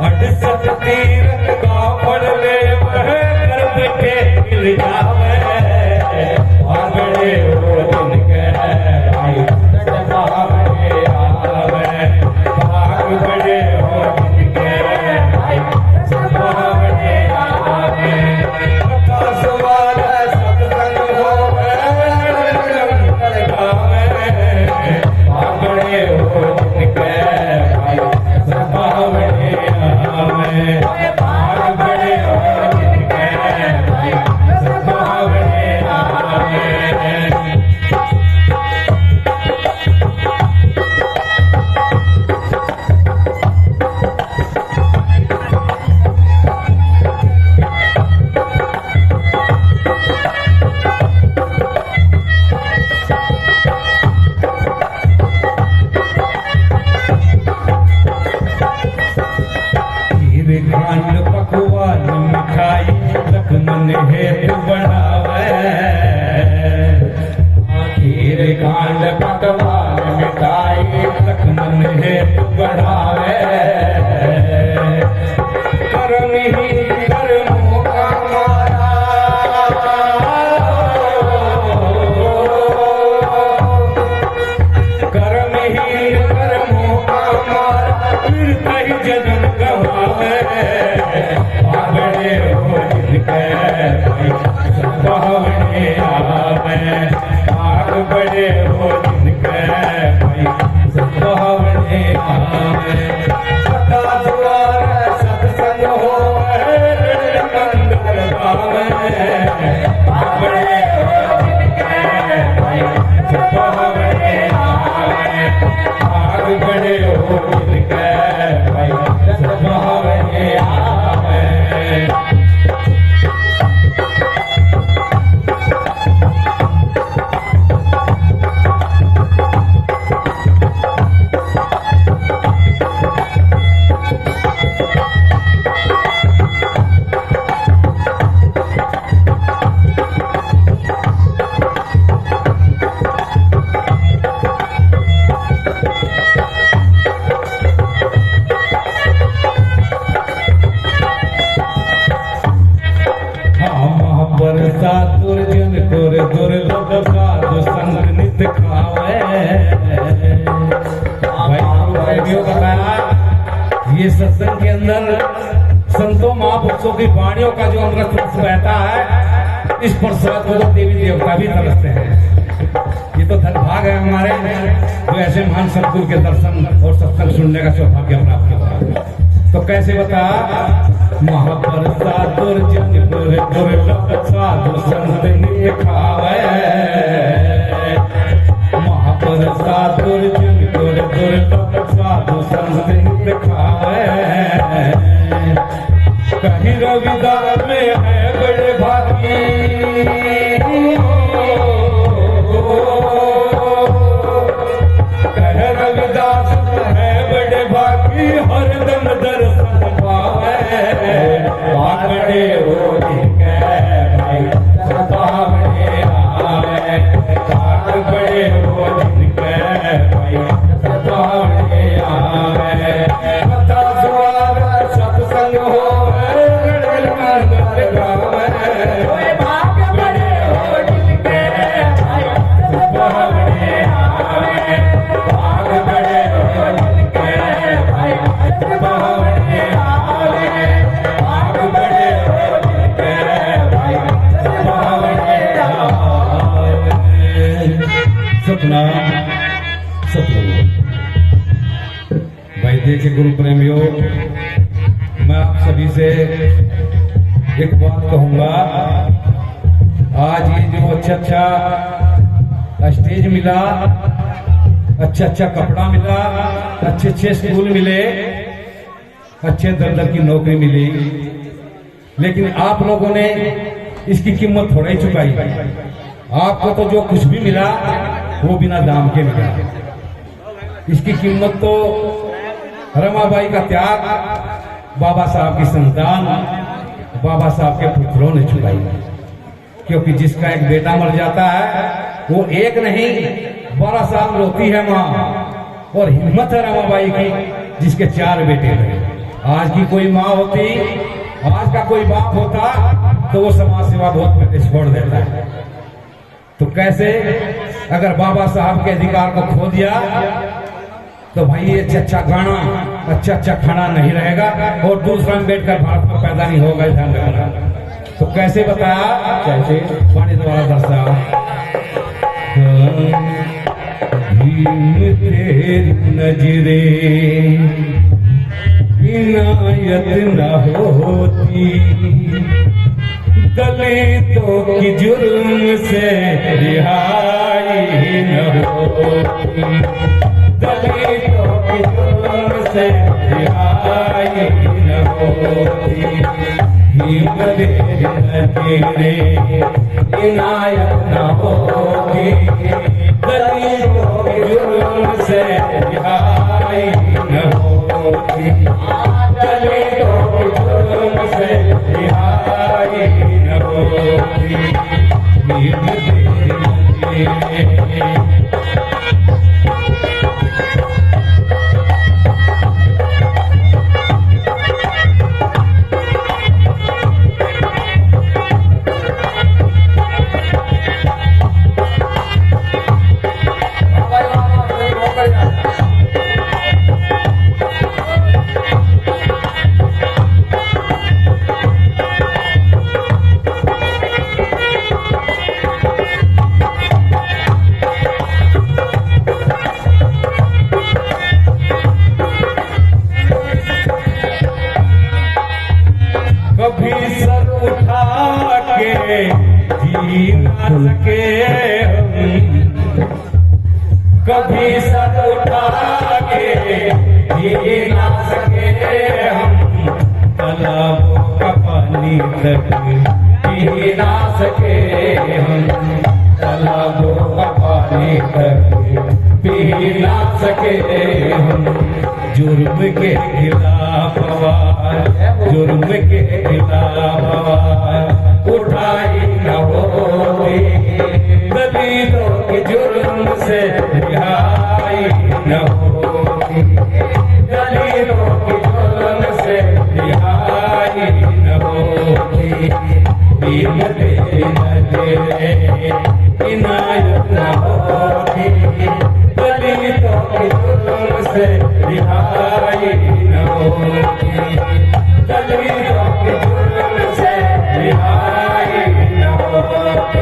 68 तीरथ का फल ले, कर बैठे मिल जावे, और बड़े हो दिन के भाई बड़े आवे, भाग बड़े हो दिन के भाई बड़े आवे, आकाश वाला सत्संग होवे, भाग बड़े हो दिन के भाई बड़े आवे, भाग बड़े हो दिन के भाई बड़े आवे। खांड पकवान मिठाई लखमन हेतु बनावे, खीर खांड पकवान मिठाई लखमन हेतु बढ़ावे, कर्म ही कर्मों का मारा, कर्म ही कर्मों का मारा, फिर कहीं जन्म गवावे, बड़े हो जिनके भाई संभावने आवे, आग बड़े हो जिनके भाई संभावने आवे, सदा द्वार सत्संग होवे, मंगल पावे, बड़े हो जिनके भाई संभावने आवे, आग बड़े हो जिनके भाई संभावने आवे। दुर्जन कोर दुर्लभ साधु संग नित खावे, भाई बताया ये सत्संग के अंदर संतों महापुरुषों की वाणियों का जो अमृत रस बहता है, इस प्रसाद को देवी देवता भी तरसते हैं। ये तो धन भाग है हमारे जो ऐसे महान सतगुरु के दर्शन और सत्संग सुनने का सौभाग्य प्राप्त किया। तो कैसे बता, महाप्रसाद दुर्जन दुर्लभ साधु संत नित्य खावे, महाप्रसाद दुर्जन दुर्लभ साधु संत नित्य खावे, कहीं रविदास में है बड़े भागी, कह रविदास में है बड़े भागी, हरदम दर्शन पावे, बड़े हो जिनके भाई संभावने आवे, बड़े हो जिनके भाई संभावने आवे, कथा द्वार सत्संग होवे, मंगल गावे, भाग बड़े हो जिनके भाई संभावने आवे, भाग बड़े हो गुरु प्रेमियों, मैं आप सभी से एक बात कहूंगा। आज ये जो अच्छा स्टेज मिला, अच्छा कपड़ा मिला, अच्छे स्कूल मिले, अच्छे दर्जन की नौकरी मिली, लेकिन आप लोगों ने इसकी कीमत थोड़ा ही चुकाई। आपको तो जो कुछ भी मिला वो बिना दाम के मिला। इसकी कीमत तो रमाबाई का त्याग, बाबा साहब की संतान, बाबा साहब के पुत्रों ने चुकाई। क्योंकि जिसका एक बेटा मर जाता है वो एक नहीं 12 साल रोती है माँ, और हिम्मत है रमाबाई की जिसके 4 बेटे रहे। आज की कोई माँ होती, आज का कोई बाप होता तो वो समाज सेवा बहुत पहले छोड़ देता है। तो कैसे अगर बाबा साहब के अधिकार को खो दिया तो भाई ये अच्छा गाना, अच्छा खाना नहीं रहेगा, और दूसरा अम्बेडकर भारत में पैदा नहीं होगा, ध्यान रखना। तो कैसे बताया, कैसे पानी द्वारा दर्शा तेरी नजरे इनायत न होती, दलितों की जुर्म से रिहाई न होती, दलितों की जुर्म से रिहाई न होती, तेरे इनायत न होती, दलितों की जुर्म से रिहाई न होती, दलितों की जुर्म से रिहाई न होती। कभी सर उठा के जी ना सके हम, कभी सर उठा के जी ना सके हम, तालाबों का पानी तक पी ना सके हम, तालाबों का पानी तक पी ना सके हम। जुर्म के खिलाफ आवाज, जुर्म के खिलाफ आवाज उठाई न होती, दलितों के जुर्म से रिहाई न होती, दलितों के जुर्म से रिहाई न होती। तेरे इनायत न होती, दलितों के जुर्म से रिहाई न होती, दलितों के जुर्म से रिहाई न होती।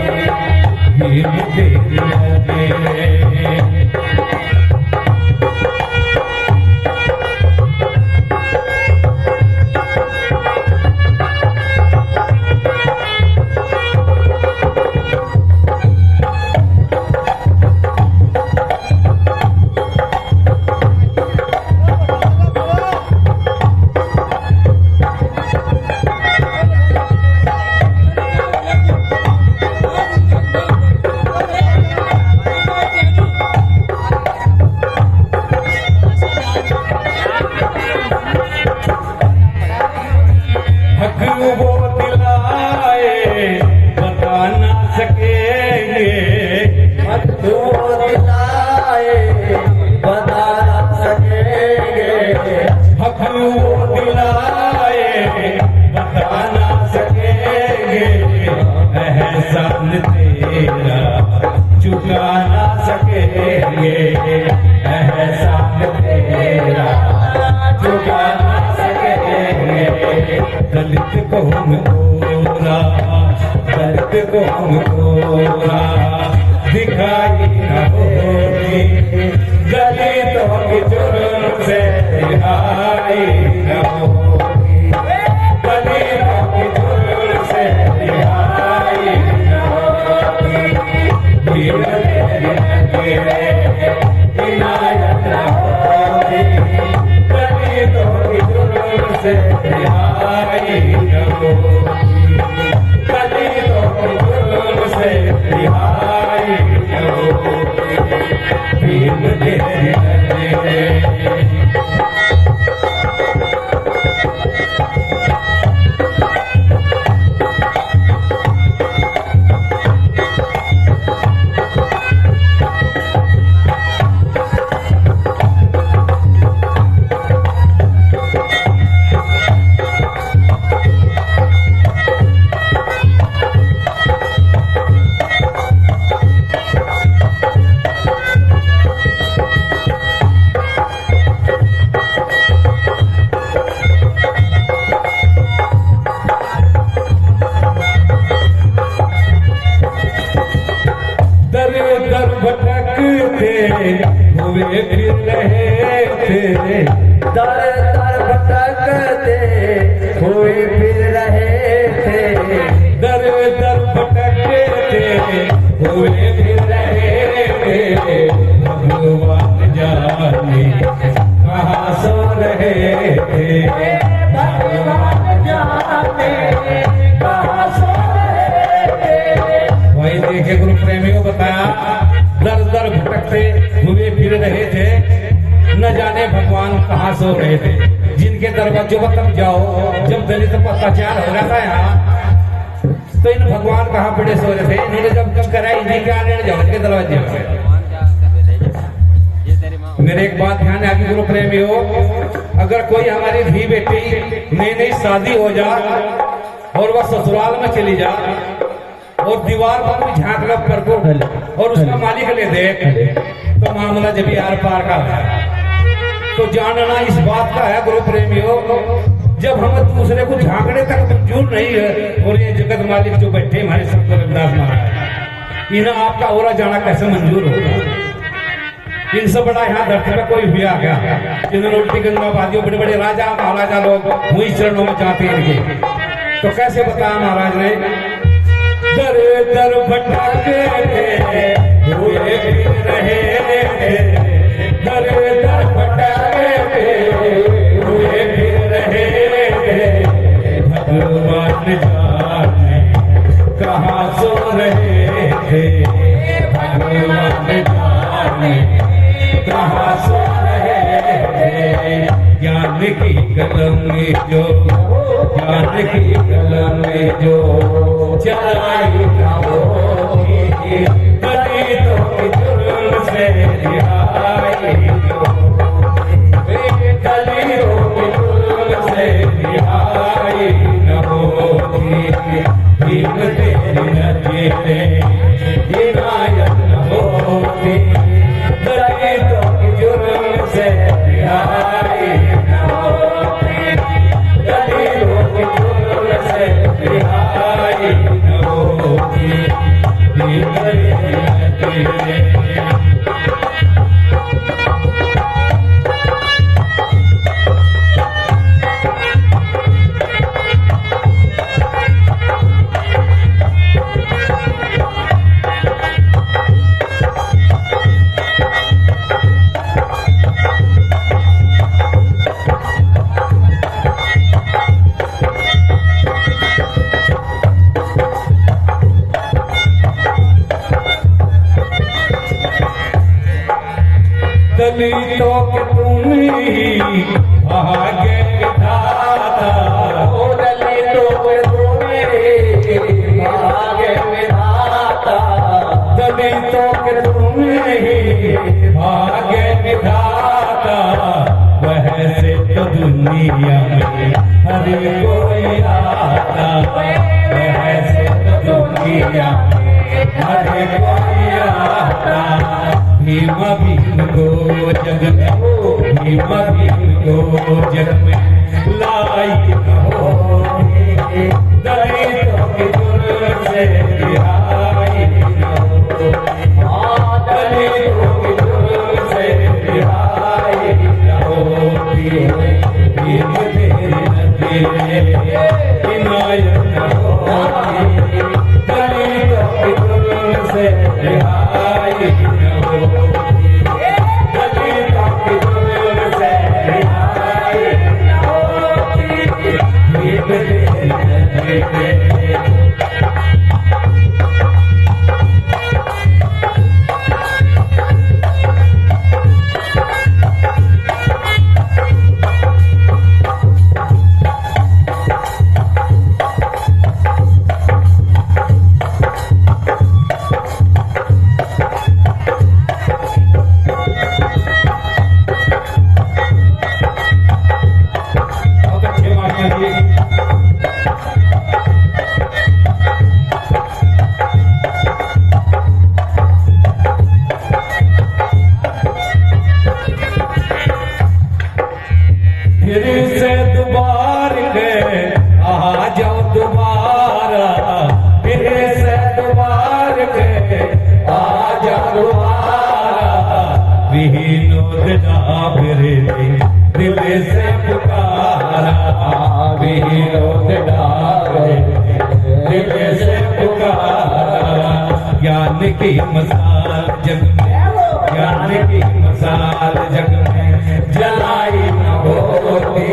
चुका ना सकेंगे एहसान तेरा, चुका ना सकेंगे। दलित कौन गोरा, दलित कौन गोरा दिखाई न होती, दलितों की जुर्म से रिहाई न होगी, दलितों के जुल्म से रिहाई न होगी, इनायत न होगी, दलितों के जुल्म से रिहाई न होगी, दलितों के जुल्म से रिहाई न होगी, भीम तेरे हुए फिर रहे थे, दर दर भटकते हुए फिर रहे थे, दर दर भटकते हुए फिर रहे थे, भगवान जाने कहाँ सो रहे थे, भगवान जाने कहाँ सो रहे थे। वही देखे गुरु प्रेमी को बताया, दर दर भटकते हुए फिर रहे थे, न जाने भगवान कहाँ सो रहे थे। जिनके दरवाजों पर तब जाओ, जब दलित पर अत्याचार हो रहा था यहाँ, तो इन भगवान कहाँ पड़े सो रहे थे। इन्होंने जब कराई इन्हीं के आने जाओ इनके दरवाजे पर। मेरे एक बात ध्यान है गुरु प्रेमी हो, अगर कोई हमारी धी बेटी नई नई शादी हो जा और वह ससुराल में चली जा और दीवार पर भी झांक रख कर को और उसका मालिक ले दे, तो मामला जब यार पार का है। तो जानना इस बात का है गुरु प्रेमियों, जब हम दूसरे को झांकने तक मंजूर नहीं है, और ये जगत मालिक जो बैठे हमारे संत रविदास महाराज, इन्हें आपका ओरा जाना कैसे मंजूर होगा। इनसे बड़ा यहाँ धरती में कोई भी आ गया, जिन्होंने उल्टी गंगाबादियों बड़े बड़े राजा महाराजा लोग वही चरणों में जाते हैं इनके। तो कैसे बताया महाराज ने, दर दर भटकते हुए फिर रहे थे, दर दर भटकते हुए फिर रहे थे, भगवान जाने कहाँ सो रहे थे, भगवान जाने कहाँ सो रहे थे। ज्ञान की कलम में जो, ज्ञान की कलम में जो चलाई होगी, दलितों के जुल्म से रिहाई होगी, दलितों के जुल्म से रिहाई न होगी, भीम तेरी नज़ीरे इनायत न होगी, दलितों के जुल्म से रिहाई न होगी, दलितों के जुल्म से रिहाई न होगी, भीम तेरी नज़ीरे। दलितों के तुम ही भाग्य विधाता, ओ दलितों के तुम ही भाग्य विधाता, दलितों के तुम ही भाग्य विधाता, वैसे तो दुनिया में हर कोई आता, वैसे तो दुनिया में हर कोई आता। भीम भीम को जग में, भीम भीम को जग में लाई होगी, दलितों के जुल्म से रिहाई न होगी, दलितों के जुल्म से रिहाई न होगी, की मसाल जग में, ज्ञान की मसाल जग में जलाई न होती,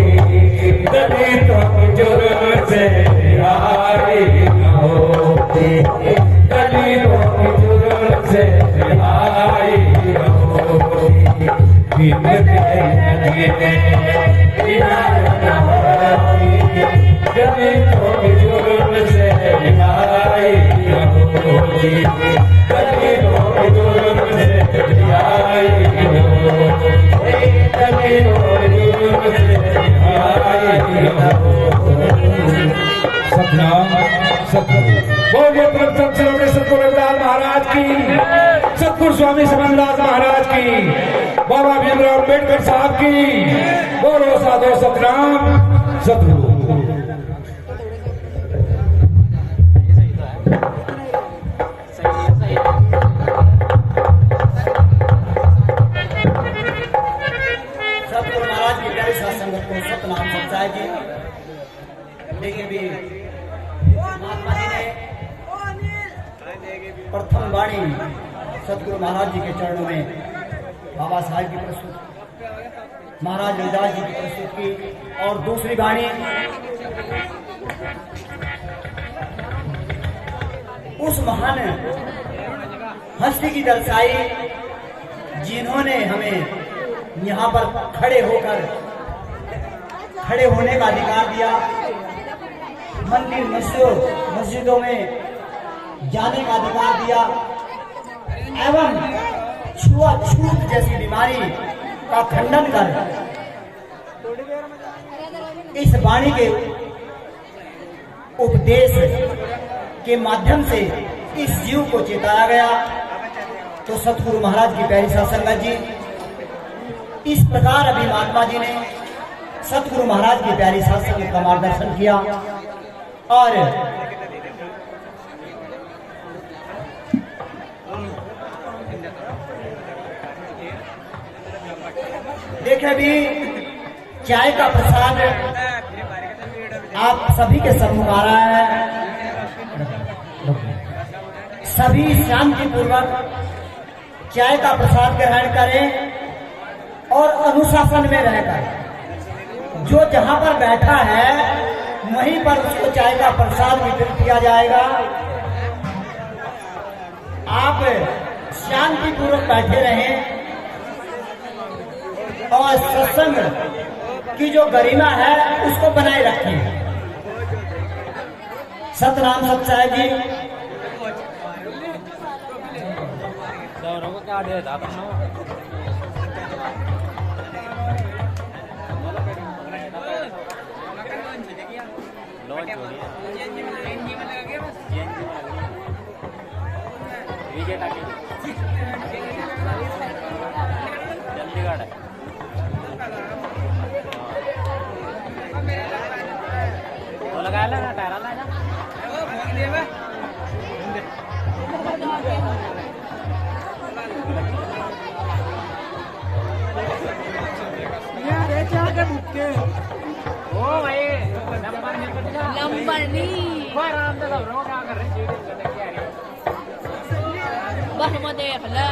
दलितों के जुर्म से रिहाई न होती, दलितों के जुर्म से रिहाई न होती, दिन जीने इनायत न होती, दलितों के जुर्म से रिहाई न होती, दलितों के जुर्म से रिहाई न होती, दलितों के जुर्म से रिहाई न होती। सतनाम सतगुरु बोलिए परम सत्संग सतगुरु रविदास महाराज की, सतगुरु स्वामी समनदास महाराज की, बाबा भीमराव अम्बेडकर साहब की, बोलो साधो सतनाम सतगुरु। सतगुरु महाराज की प्यारी साथ संगत को सतनाम सत्साई जी। देखिए भी महात्मा जी ने प्रथम वाणी सतगुरु महाराज जी के चरणों में बाबा साहब की प्रस्तुत, महाराज रविदास जी की प्रस्तुत की, और दूसरी वाणी उस महान हस्ती की दर्शाई जिन्होंने हमें यहाँ पर खड़े होने का अधिकार दिया, मंदिर मस्जिदों में जाने का अधिकार दिया, एवं छुआछूत जैसी बीमारी का खंडन कर इस वाणी के उपदेश के माध्यम से इस जीव को चेताया गया। तो सतगुरु महाराज की प्यारी साध संगत जी, इस प्रकार अभी महात्मा जी ने सतगुरु महाराज की प्यारी साध संगत का मार्गदर्शन किया, और देखे भी चाय का प्रसाद आप सभी के सम्मुख आ रहा है। सभी शांति पूर्वक चाय का प्रसाद ग्रहण करें और अनुशासन में रहकर जो जहां पर बैठा है वहीं पर उसको चाय का प्रसाद वितरित किया जाएगा। आप शांति पूर्वक बैठे रहें और सत्संग की जो गरिमा है उसको बनाए रखें। सतनाम सत्साई जी। चंडीगढ़ है तो लगा लेना टायर ना ओ भाई नंबर नहीं आराम से सब रोक कर रहे हैं बस मैं देख ले